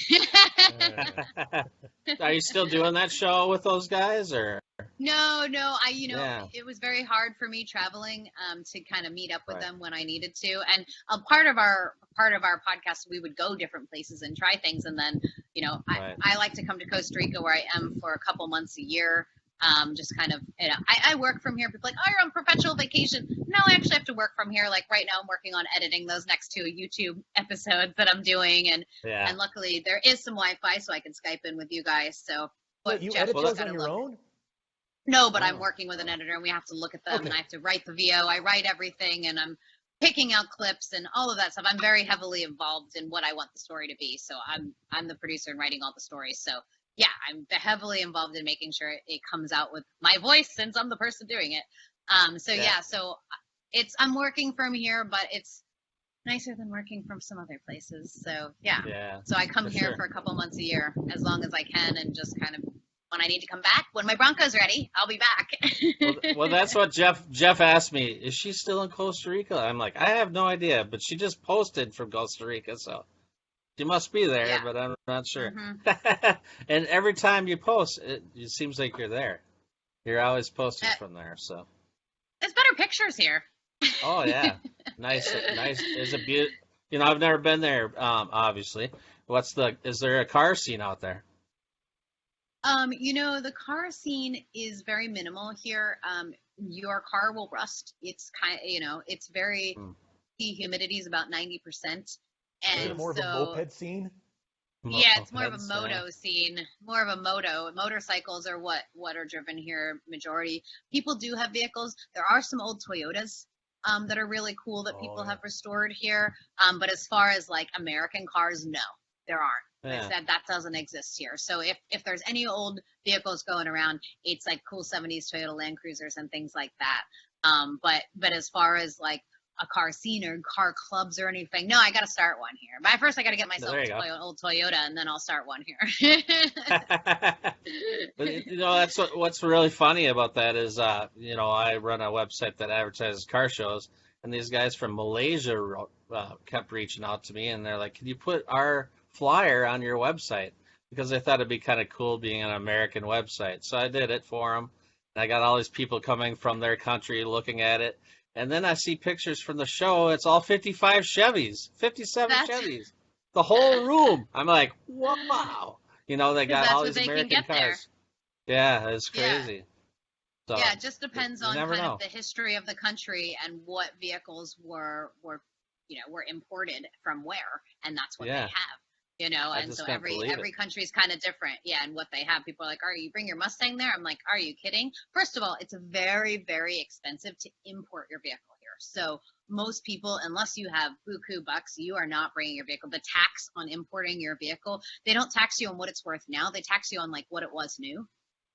Are you still doing that show with those guys, or? No, Yeah. it was very hard for me traveling to kind of meet up with Right. them when I needed to. And a part of our podcast, we would go different places and try things. And then, Right. I like to come to Costa Rica where I am for a couple months a year. Just kind of, I work from here. People are like, oh, you're on perpetual vacation. No, I actually have to work from here. Like right now I'm working on editing those next 2 YouTube episodes that I'm doing. And luckily there is some Wi-Fi so I can Skype in with you guys. So, But you Jeff, edit just those gotta on your look. own? No, but Oh. I'm working with an editor and we have to look at them Okay. and I have to write the VO. I write everything and I'm picking out clips and all of that stuff. I'm very heavily involved in what I want the story to be. So I'm the producer and writing all the stories. So yeah, I'm heavily involved in making sure it comes out with my voice since I'm the person doing it. So I'm working from here, but it's nicer than working from some other places. So yeah. So I come for here sure. for a couple months a year as long as I can and just kind of when I need to come back, when my Bronco's ready, I'll be back. Well, that's what Jeff asked me. Is she still in Costa Rica? I'm like, I have no idea, but she just posted from Costa Rica, so she must be there, Yeah. but I'm not sure. Mhm. And every time you post, it seems like you're there. You're always posting from there, so. There's better pictures here. Oh yeah, nice. Is it beautiful? I've never been there, obviously. Is there a car scene out there? The car scene is very minimal here. Your car will rust. It's it's very, the humidity is about 90%. Is And it more so, of a moped scene? yeah, it's more of a Mopeds, moto scene, more of a moto. Motorcycles are what are driven here majority. People do have vehicles. There are some old Toyotas that are really cool that people have restored here. But as far as like American cars, no, there aren't. Yeah. I said that doesn't exist here. So if there's any old vehicles going around, it's like cool 70s Toyota Land Cruisers and things like that. But as far as like a car scene or car clubs or anything, no, I got to start one here. But first I got to get myself an old Toyota and then I'll start one here. But that's what's really funny about that is I run a website that advertises car shows, and these guys from Malaysia kept reaching out to me, and they're like, "Can you put our flyer on your website?" Because I thought it'd be kind of cool being an American website. So I did it for them. And I got all these people coming from their country looking at it. And then I see pictures from the show. It's all 55 Chevys, 57 Chevys, the whole room. I'm like, wow. They got all these American cars. Yeah, it's crazy. So, yeah, it just depends on kind know. of the history of the country and what vehicles were imported from where, and that's what they have. And so every country is kind of different. Yeah, and what they have. People are like, you bring your Mustang there? I'm like, are you kidding? First of all, it's very, very expensive to import your vehicle here. So most people, unless you have buku bucks, you are not bringing your vehicle. The tax on importing your vehicle, they don't tax you on what it's worth now. They tax you on like what it was new.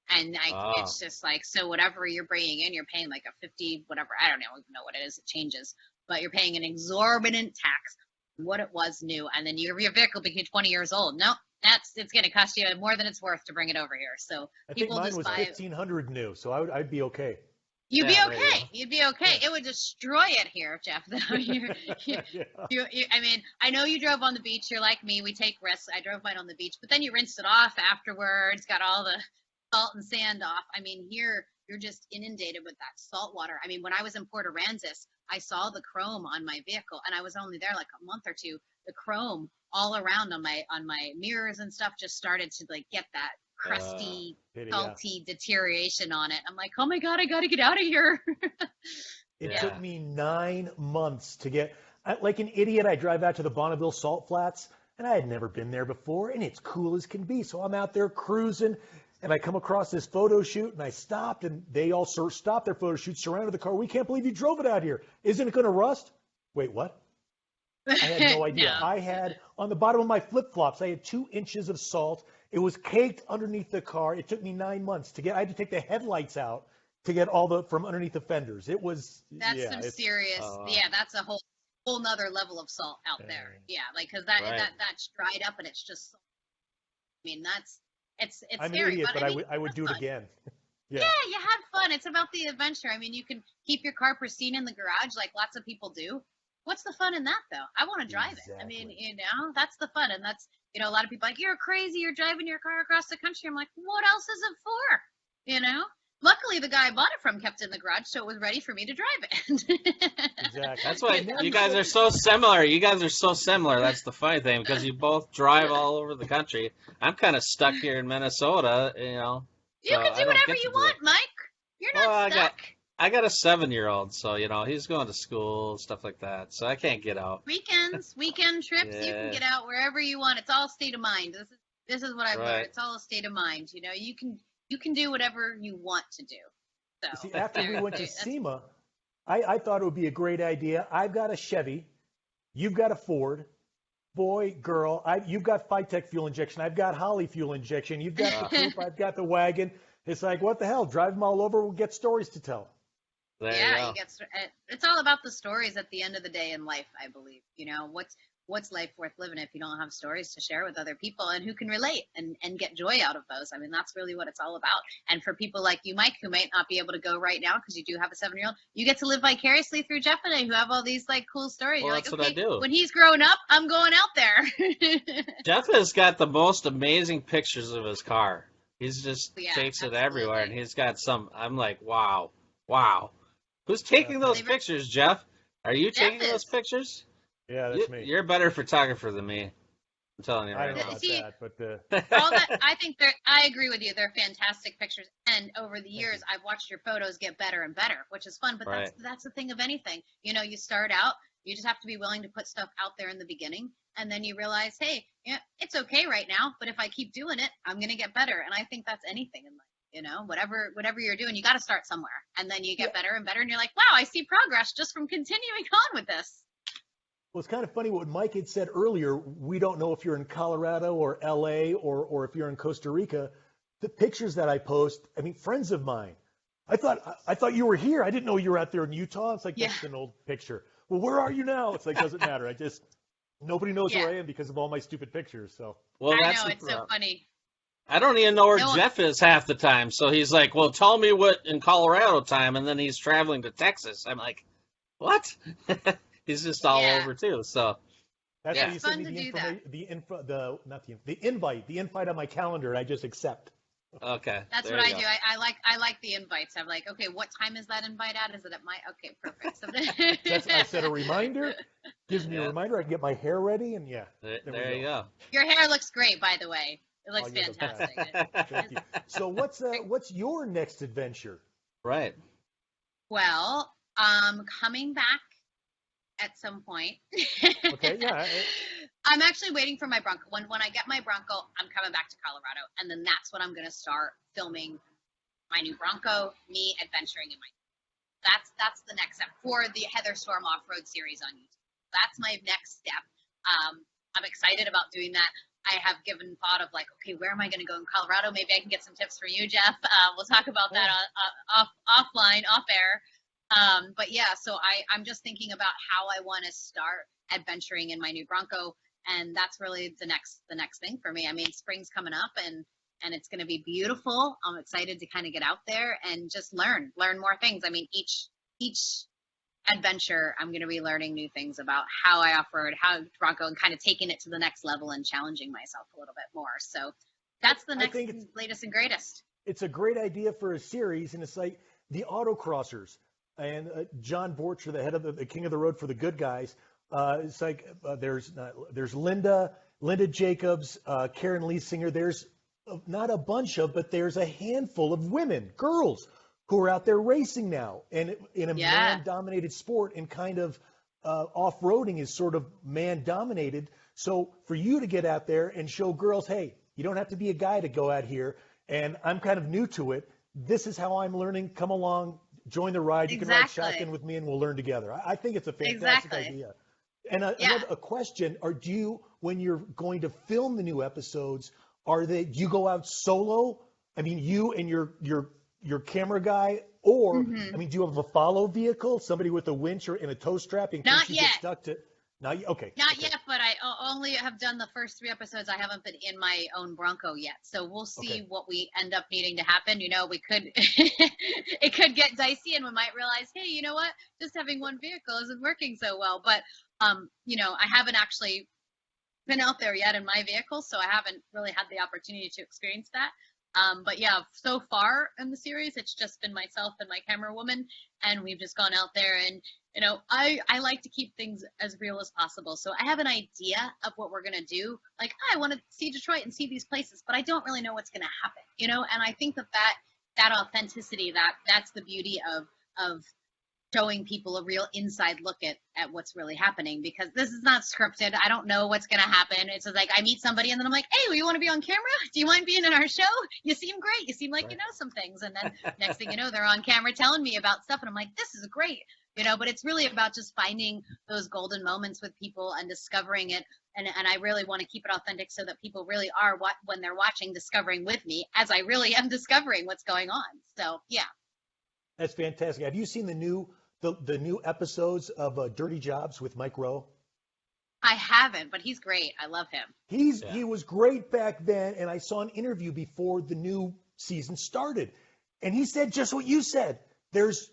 And it's just like, so whatever you're bringing in, you're paying like a 50, whatever. I don't even know what it is. It changes. But you're paying an exorbitant tax what it was new, and then your vehicle became 20 years old. No, it's going to cost you more than it's worth to bring it over here. So I think mine was 1,500 new, so I'd be okay. You'd be okay. You'd be okay. It would destroy it here, Jeff. Though I mean, I know you drove on the beach. You're like me. We take risks. I drove mine on the beach, but then you rinsed it off afterwards. Got all the salt and sand off. I mean, here you're just inundated with that salt water. I mean, when I was in Port Aransas, I saw the chrome on my vehicle, and I was only there like a month or two. The chrome all around on my mirrors and stuff just started to like get that crusty, salty deterioration on it. I'm like, oh my God, I got to get out of here. It took me 9 months to get, like an idiot, I drive out to the Bonneville Salt Flats, and I had never been there before, and it's cool as can be. So I'm out there cruising, and I come across this photo shoot, and I stopped, and they all stopped their photo shoot, surrounded the car. We can't believe you drove it out here. Isn't it going to rust? Wait, what? I had no idea. No. I had, on the bottom of my flip-flops, I had 2 inches of salt. It was caked underneath the car. It took me 9 months to get, I had to take the headlights out to get all from underneath the fenders. It was, that's some serious, that's a whole whole nother level of salt out there. Yeah, like because that's dried up and it's just. I mean, it's I'm scary, an idiot, but I would do it again. Yeah, you had fun. It's about the adventure. I mean, you can keep your car pristine in the garage like lots of people do. What's the fun in that, though? I want to drive it. I mean, that's the fun. And that's, a lot of people are like, you're crazy. You're driving your car across the country. I'm like, what else is it for? Luckily, the guy I bought it from kept it in the garage, so it was ready for me to drive it. Exactly. That's why you guys are so similar. That's the funny thing, because you both drive all over the country. I'm kind of stuck here in Minnesota, You can do whatever you want, Mike. You're not stuck. I got a 7-year-old, so he's going to school, stuff like that. So I can't get out. Weekend trips, you can get out wherever you want. It's all state of mind. This is what I've learned. It's all a state of mind. You can do whatever you want to do. So see, after we went to SEMA, I thought it would be a great idea. I've got a Chevy, you've got a Ford. Boy, girl, you've got Fighttech fuel injection. I've got Holly fuel injection. You've got the coupe. I've got the wagon. It's like, what the hell? Drive them all over. We'll get stories to tell. It's all about the stories at the end of the day in life, I believe. What's life worth living if you don't have stories to share with other people and who can relate and get joy out of those? I mean, that's really what it's all about. And for people like you, Mike, who might not be able to go right now because you do have a 7-year-old, you get to live vicariously through Jeff and I, who have all these cool stories. Well, You're that's like, what I do. When he's grown up, I'm going out there. Jeff has got the most amazing pictures of his car. He's just takes it everywhere, and he's got some. I'm like, wow. Who's taking those pictures, Jeff? Are you taking those pictures? Yeah, that's me. You're a better photographer than me. I'm telling you right now. I don't know about that, but all that, I think I agree with you. They're fantastic pictures, and over the years, I've watched your photos get better and better, which is fun. But that's the thing of anything. You start out, you just have to be willing to put stuff out there in the beginning, and then you realize, hey, it's okay right now, but if I keep doing it, I'm gonna get better. And I think that's anything in life. Whatever you're doing, you got to start somewhere, and then you get better and better, and you're like, wow, I see progress just from continuing on with this. Well, it's kind of funny what Mike had said earlier. We don't know if you're in Colorado or LA or if you're in Costa Rica. The pictures that I post, I mean, friends of mine, I thought you were here. I didn't know you were out there in Utah. It's like, that's an old picture. Well, where are you now? It's like, doesn't matter. Nobody knows where I am because of all my stupid pictures. So. Well, I know, it's so funny. I don't even know where Jeff is half the time. So he's like, well, tell me what in Colorado time, and then he's traveling to Texas. I'm like, what? He's just all over too. So that's why you sent me the invite on my calendar. I just accept. Okay. That's what I do. I like the invites. I'm like, okay, what time is that invite at? Is it at my? Okay, perfect. I set a reminder. Gives me a reminder. I can get my hair ready, and there you go. Your hair looks great, by the way. It looks fantastic. Thank you. So what's your next adventure? Right. Well, coming back at some point. Okay, yeah. I'm actually waiting for my Bronco. When I get my Bronco, I'm coming back to Colorado, and then that's when I'm going to start filming my new Bronco, me adventuring in my. That's the next step for the Heather Storm Off-Road series on YouTube. That's my next step. I'm excited about doing that. I have given thought of okay, where am I going to go in Colorado? Maybe I can get some tips from you, Jeff. We'll talk about that offline, off air. But so I'm just thinking about how I want to start adventuring in my new Bronco, and that's really the next thing for me. I mean, spring's coming up, and it's going to be beautiful. I'm excited to kind of get out there and just learn more things. I mean, each adventure, I'm going to be learning new things about how I off-road, how Bronco, and kind of taking it to the next level and challenging myself a little bit more. So that's the next latest and greatest. It's a great idea for a series, and it's like the autocrossers. And John Borcher, the head of the King of the Road for the Good Guys, it's like there's Linda Jacobs, Karen Leesinger. There's not a bunch of, but there's a handful of women, girls, who are out there racing now, and in a man-dominated sport, and kind of off-roading is sort of man-dominated. So for you to get out there and show girls, hey, you don't have to be a guy to go out here, and I'm kind of new to it. This is how I'm learning. Come along, join the ride. You can ride shotgun with me, and we'll learn together. I think it's a fantastic idea. And another question: do you, when you're going to film the new episodes, do you go out solo? I mean, you and your camera guy, Or, Mhm. I mean, do you have a follow vehicle, somebody with a winch or in a tow strap in case Not you yet. get stuck to? Not yet. Okay. Not okay. yet, but I only have done the first 3 episodes. I haven't been in my own Bronco yet, so we'll see Okay. what we end up needing to happen. You know, we could it could get dicey, and we might realize, hey, you know what? Just having one vehicle isn't working so well. But you know, I haven't actually been out there yet in my vehicle, so I haven't really had the opportunity to experience that. But yeah, so far in the series, it's just been myself and my camera woman, and we've just gone out there. And you know, I like to keep things as real as possible. So I have an idea of what we're gonna do. Like, I want to see Detroit and see these places, but I don't really know what's gonna happen. You know, and I think that authenticity, that's the beauty of showing people a real inside look at what's really happening, because this is not scripted. I don't know what's going to happen. It's just like I meet somebody and then I'm like, hey, well, you want to be on camera? Do you mind being in our show? You seem great. You seem like you know some things. And then next thing you know, they're on camera telling me about stuff. And I'm like, this is great. You know, but it's really about just finding those golden moments with people and discovering it. And I really want to keep it authentic so that people really are, when they're watching, discovering with me as I really am discovering what's going on. So, yeah. That's fantastic. Have you seen the new episodes of Dirty Jobs with Mike Rowe? I haven't, but he's great. I love him. He was great back then, and I saw an interview before the new season started, and he said just what you said. There's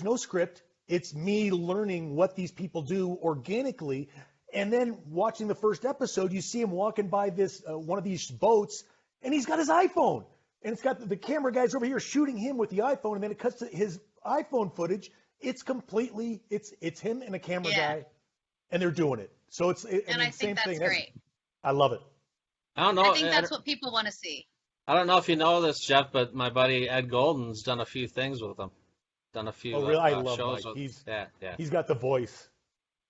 no script. It's me learning what these people do organically, and then watching the first episode, you see him walking by this one of these boats, and he's got his iPhone, and it's got the camera guys over here shooting him with the iPhone, and then it cuts to his iPhone footage. It's completely it's him and a camera guy, and they're doing it. So I think that's great. I love it. I don't know. I think that's what people want to see. I don't know if you know this, Jeff, but my buddy Ed Golden's done a few things with him. Done a few really? I love shows Mike. with. He's got the voice.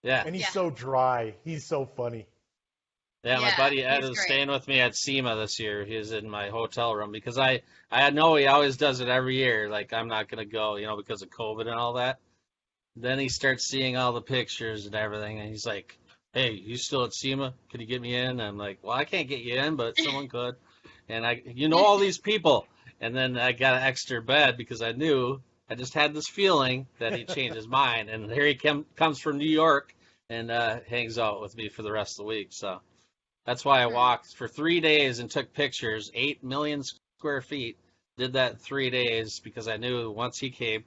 Yeah. And he's so dry. He's so funny. Yeah, my buddy Ed is staying with me at SEMA this year. He's in my hotel room because I know he always does it every year. Like, I'm not going to go, you know, because of COVID and all that. Then he starts seeing all the pictures and everything, and he's like, hey, you still at SEMA? Could you get me in? And I'm like, well, I can't get you in, but someone could. And you know all these people. And then I got an extra bed because I just had this feeling that he'd change his mind. And here he comes from New York and hangs out with me for the rest of the week. So that's why I walked for 3 days and took pictures, 8 million square feet. Did that in 3 days because I knew once he came,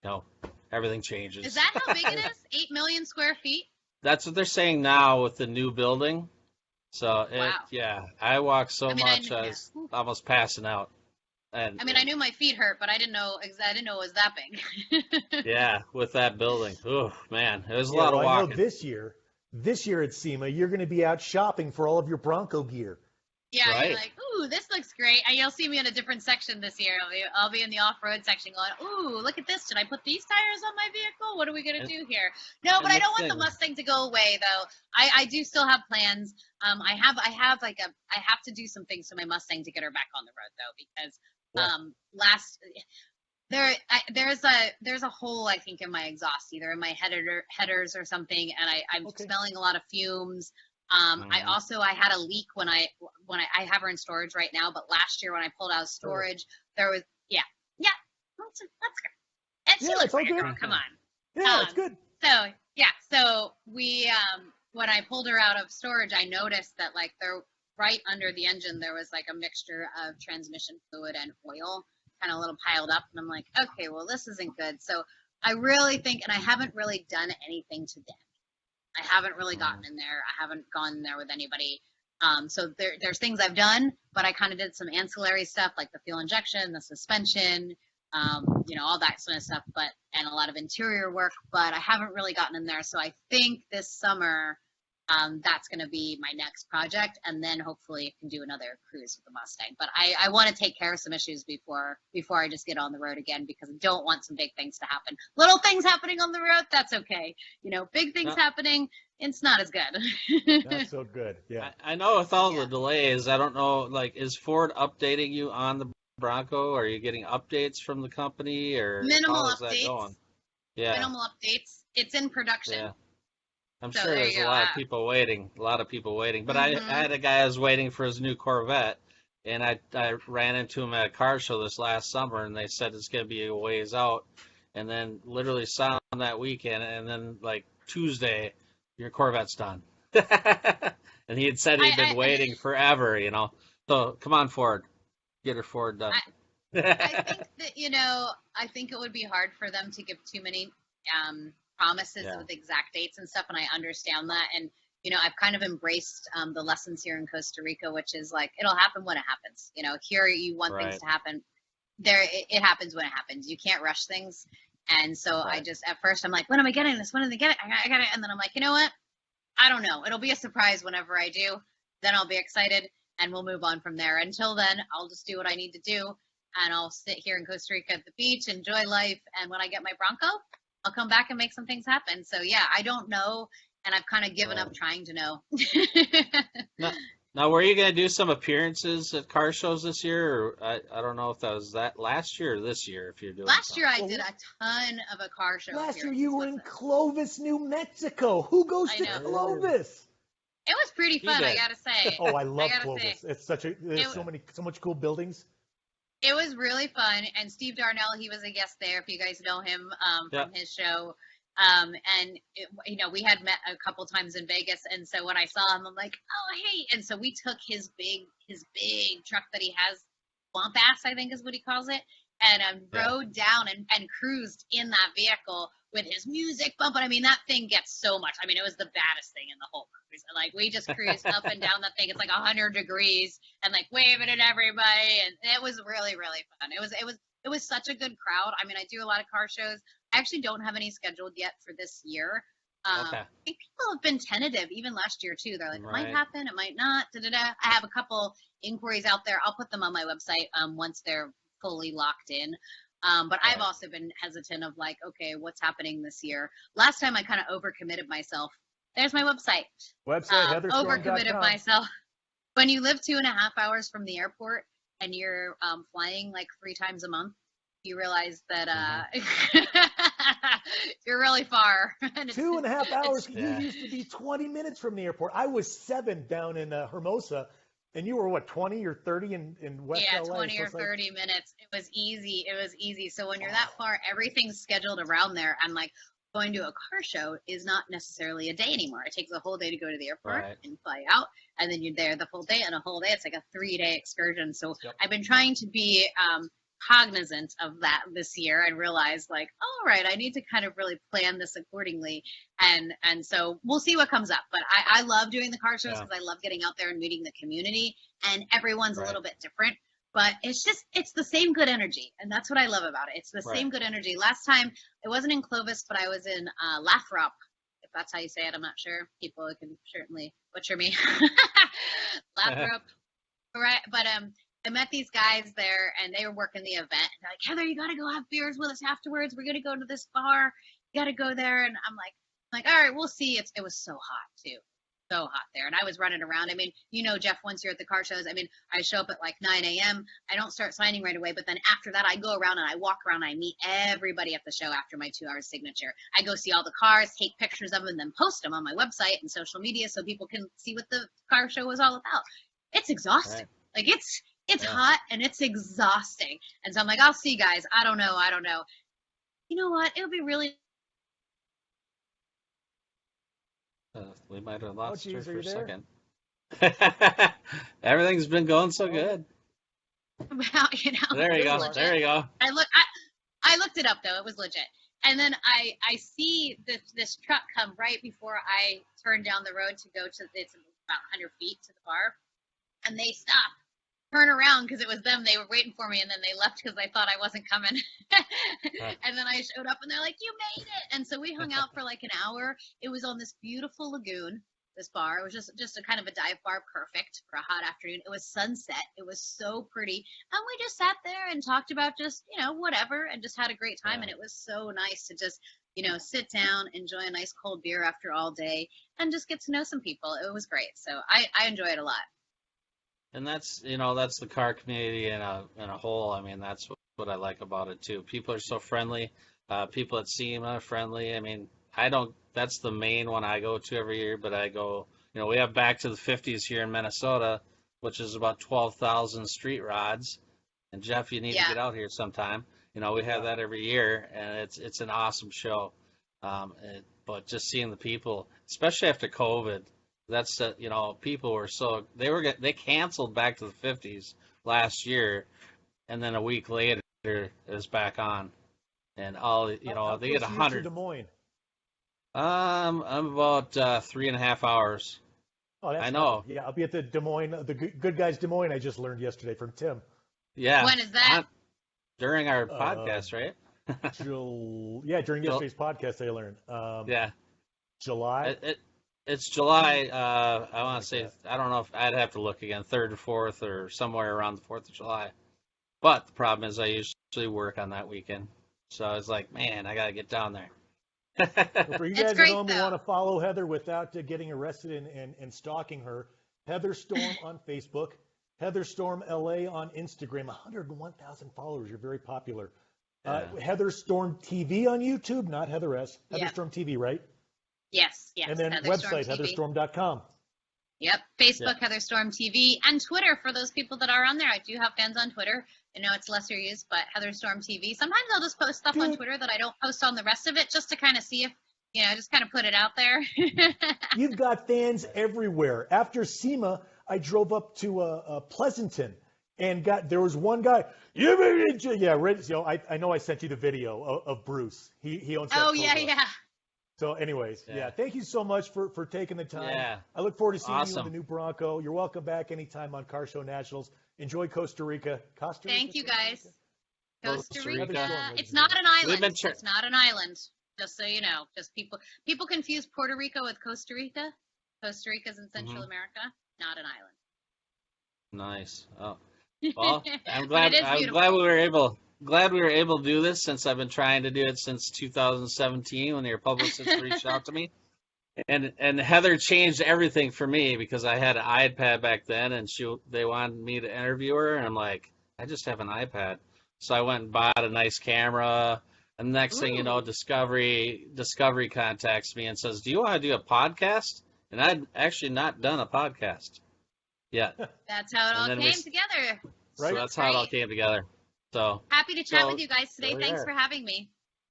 you know, everything changes. Is that how big it is? 8 million square feet? That's what they're saying now with the new building. So, I walked so much I was almost passing out. And I mean, I knew my feet hurt, but I didn't know it was that big. Yeah, with that building. Oh, man, it was a lot of walking. I know this year at SEMA, you're going to be out shopping for all of your Bronco gear. Yeah, right. You're like, ooh, this looks great. And you'll see me in a different section this year. I'll be in the off-road section going, ooh, look at this. Should I put these tires on my vehicle? What are we going to do here? No, but I don't want the Mustang to go away, though. I do still have plans. I have to do some things to my Mustang to get her back on the road, though, because there's a hole, I think, in my exhaust, either in my headers or something, and I'm smelling a lot of fumes. I had a leak when I have her in storage right now, but last year when I pulled out of storage, there was that's good. And she looks like a girl. Come on. Yeah, it's good. So we when I pulled her out of storage, I noticed that like there right under the engine there was like a mixture of transmission fluid and oil, kind of a little piled up, and I'm like, okay, well this isn't good. So I really think, and I haven't really done anything to them. I haven't really gotten in there. I haven't gone in there with anybody. So there's things I've done, but I kind of did some ancillary stuff like the fuel injection, the suspension, all that sort of stuff, and a lot of interior work, but I haven't really gotten in there. So I think this summer, that's going to be my next project. And then hopefully I can do another cruise with the Mustang. But I want to take care of some issues before I just get on the road again, because I don't want some big things to happen. Little things happening on the road, that's okay. Big things happening, it's not as good. Not so good, yeah. I know with all the delays, I don't know, like, is Ford updating you on the Bronco? Are you getting updates from the company, or minimal how is updates? That going? Yeah. Minimal updates. It's in production. Yeah. I'm sure there's a lot of people waiting. But I had a guy who was waiting for his new Corvette, And I ran into them at a car show this last summer, and they said it's going to be a ways out. And then literally saw him that weekend, and then like Tuesday, your Corvette's done. And he had said he'd been waiting forever, you know. So come on, Ford, get her Ford done. I think that, I think it would be hard for them to give too many promises with exact dates and stuff, and I understand that. And, I've kind of embraced the lessons here in Costa Rica, which is like, it'll happen when it happens. Here you want things to happen. There, it happens when it happens. You can't rush things. And so I just, at first, I'm like, when am I getting this? When am I getting it? I got it. And then I'm like, you know what? I don't know. It'll be a surprise whenever I do. Then I'll be excited, and we'll move on from there. Until then, I'll just do what I need to do. And I'll sit here in Costa Rica at the beach, enjoy life. And when I get my Bronco, I'll come back and make some things happen. So, yeah, I don't know. And I've kind of given up trying to know. Now, were you going to do some appearances at car shows this year? Or I don't know if that was that last year or this year, if you're doing Last year, I did a ton of a car show. Last year, you were in Clovis, New Mexico. Who goes to Clovis? It was pretty fun, I got to say. Oh, I love Clovis. It's there's so much cool buildings. It was really fun, and Steve Darnell, he was a guest there, if you guys know him from his show. We had met a couple times in Vegas, and so when I saw him, I'm like, oh, hey. And so we took his big truck that he has, Swamp Ass, I think is what he calls it, and rode down and cruised in that vehicle with his music bumping. I mean, that thing gets so much. I mean, it was the baddest thing in the whole cruise. Like, we just cruised up and down that thing. It's like 100 degrees and like waving at everybody, and it was really, really fun. It was such a good crowd. I mean, I do a lot of car shows. I actually don't have any scheduled yet for this year. I think people have been tentative, even last year too. They're like, it might happen, it might not. I have a couple inquiries out there. I'll put them on my website once they're fully locked in. But I've also been hesitant of like, okay, what's happening this year? Last time I kind of overcommitted myself. There's my website. Overcommitted myself. When you live 2.5 hours from the airport and you're flying like 3 times a month, you realize that you're really far. 2.5 hours. You used to be 20 minutes from the airport. I was 7 down in Hermosa, and you were what, 20 or 30 in West LA? 20 or 30 minutes. It was easy. So when you're that far, everything's scheduled around there. And like going to a car show is not necessarily a day anymore. It takes a whole day to go to the airport and fly out, and then you're there the full day, and a whole day. It's like a 3-day excursion. So I've been trying to be cognizant of that this year and realize like, all right, I need to kind of really plan this accordingly. And so we'll see what comes up. But I love doing the car shows because I love getting out there and meeting the community, and everyone's a little bit different. But it's the same good energy. And that's what I love about it. It's the same good energy. Last time, it wasn't in Clovis, but I was in Lathrop, if that's how you say it. I'm not sure. People can certainly butcher me. Lathrop. Right. But I met these guys there, and they were working the event. And they're like, Heather, you got to go have beers with us afterwards. We're going to go to this bar. You got to go there. And I'm like, all right, we'll see. It was so hot, too. So hot there. And I was running around. I mean, Jeff, once you're at the car shows, I mean, I show up at like 9 a.m. I don't start signing right away. But then after that, I go around and I walk around. And I meet everybody at the show after my 2-hour signature. I go see all the cars, take pictures of them, and then post them on my website and social media so people can see what the car show was all about. It's exhausting. Like, it's hot and it's exhausting. And so I'm like, I'll see, guys. I don't know. You know what? It'll be really. We might have lost her for a there? second. Everyth's been going so good. Well, There you go. Legit. There you go. I looked it up though. It was legit. And then I see this truck come right before I turn down the road to go to. It's about 100 feet to the bar, and they stop. Turn around because it was them. They were waiting for me, and then they left because they thought I wasn't coming. And then I showed up, and they're like, "You made it!" And so we hung out for like an hour. It was on this beautiful lagoon. This bar. It was just a kind of a dive bar, perfect for a hot afternoon. It was sunset. It was so pretty, and we just sat there and talked about just whatever, and just had a great time. And it was so nice to just sit down, enjoy a nice cold beer after all day, and just get to know some people. It was great. So I enjoy it a lot. And that's the car community in a whole. I mean, that's what I like about it too. People are so friendly. People at SEMA are friendly. I mean, that's the main one I go to every year, but I go, we have Back to the 50s here in Minnesota, which is about 12,000 street rods. And Jeff, you need to get out here sometime. You know, we have that every year, and it's an awesome show. But just seeing the people, especially after COVID, that's you know, people were they canceled back to the 50s last year, and then a week later it was back on, and all you know they get 100. Des Moines. I'm about 3.5 hours. Oh, that's I know. Yeah, I'll be at the Des Moines, the Good Guys Des Moines. I just learned yesterday from Tim. Yeah. When is that? During our podcast, right? During yesterday's podcast, I learned. Yeah. July. It's July. I want to say, I don't know if I'd have to look again, 3rd or 4th or somewhere around the 4th of July. But the problem is I usually work on that weekend. So I was like, man, I got to get down there. Well, for you guys great, at home who though. want to follow Heather without getting arrested and stalking her, Heather Storm on Facebook, Heather Storm LA on Instagram, 101,000 followers. You're very popular. Heather Storm TV on YouTube, not Heather S. Heather Storm TV, right? Yes. And then website, heatherstorm.com. Yep. Facebook, heatherstormTV, and Twitter for those people that are on there. I do have fans on Twitter. I know it's lesser used, but heatherstormTV. Sometimes I'll just post stuff on Twitter that I don't post on the rest of it, just to kind of see if, you know, just kind of put it out there. You've got fans everywhere. After SEMA, I drove up to Pleasanton and there was one guy. I know I sent you the video of Bruce. He owns that. Oh, yeah. So anyways, thank you so much for taking the time. Yeah. I look forward to seeing you in the new Bronco. You're welcome back anytime on Car Show Nationals. Enjoy Costa Rica. Thank you, guys. Costa Rica. It's not an island. It's not an island. Just so you know, just people confuse Puerto Rico with Costa Rica. Costa Rica's in Central America, not an island. Nice. Oh, well, I'm glad we were able to do this, since I've been trying to do it since 2017 when your publicist reached out to me. And Heather changed everything for me, because I had an iPad back then, and they wanted me to interview her, and I'm like, I just have an iPad. So I went and bought a nice camera, and the next thing you know, Discovery contacts me and says, do you want to do a podcast? And I'd actually not done a podcast yet. That's how it all came together. Right? So that's how it all came together. So happy to chat with you guys today. Thanks for having me.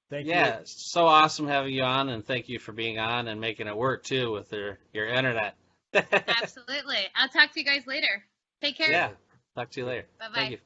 Thank you. Yeah, it's so awesome having you on, and thank you for being on and making it work too with your internet. Absolutely. I'll talk to you guys later. Take care. Yeah. Talk to you later. Bye-bye. Thank you.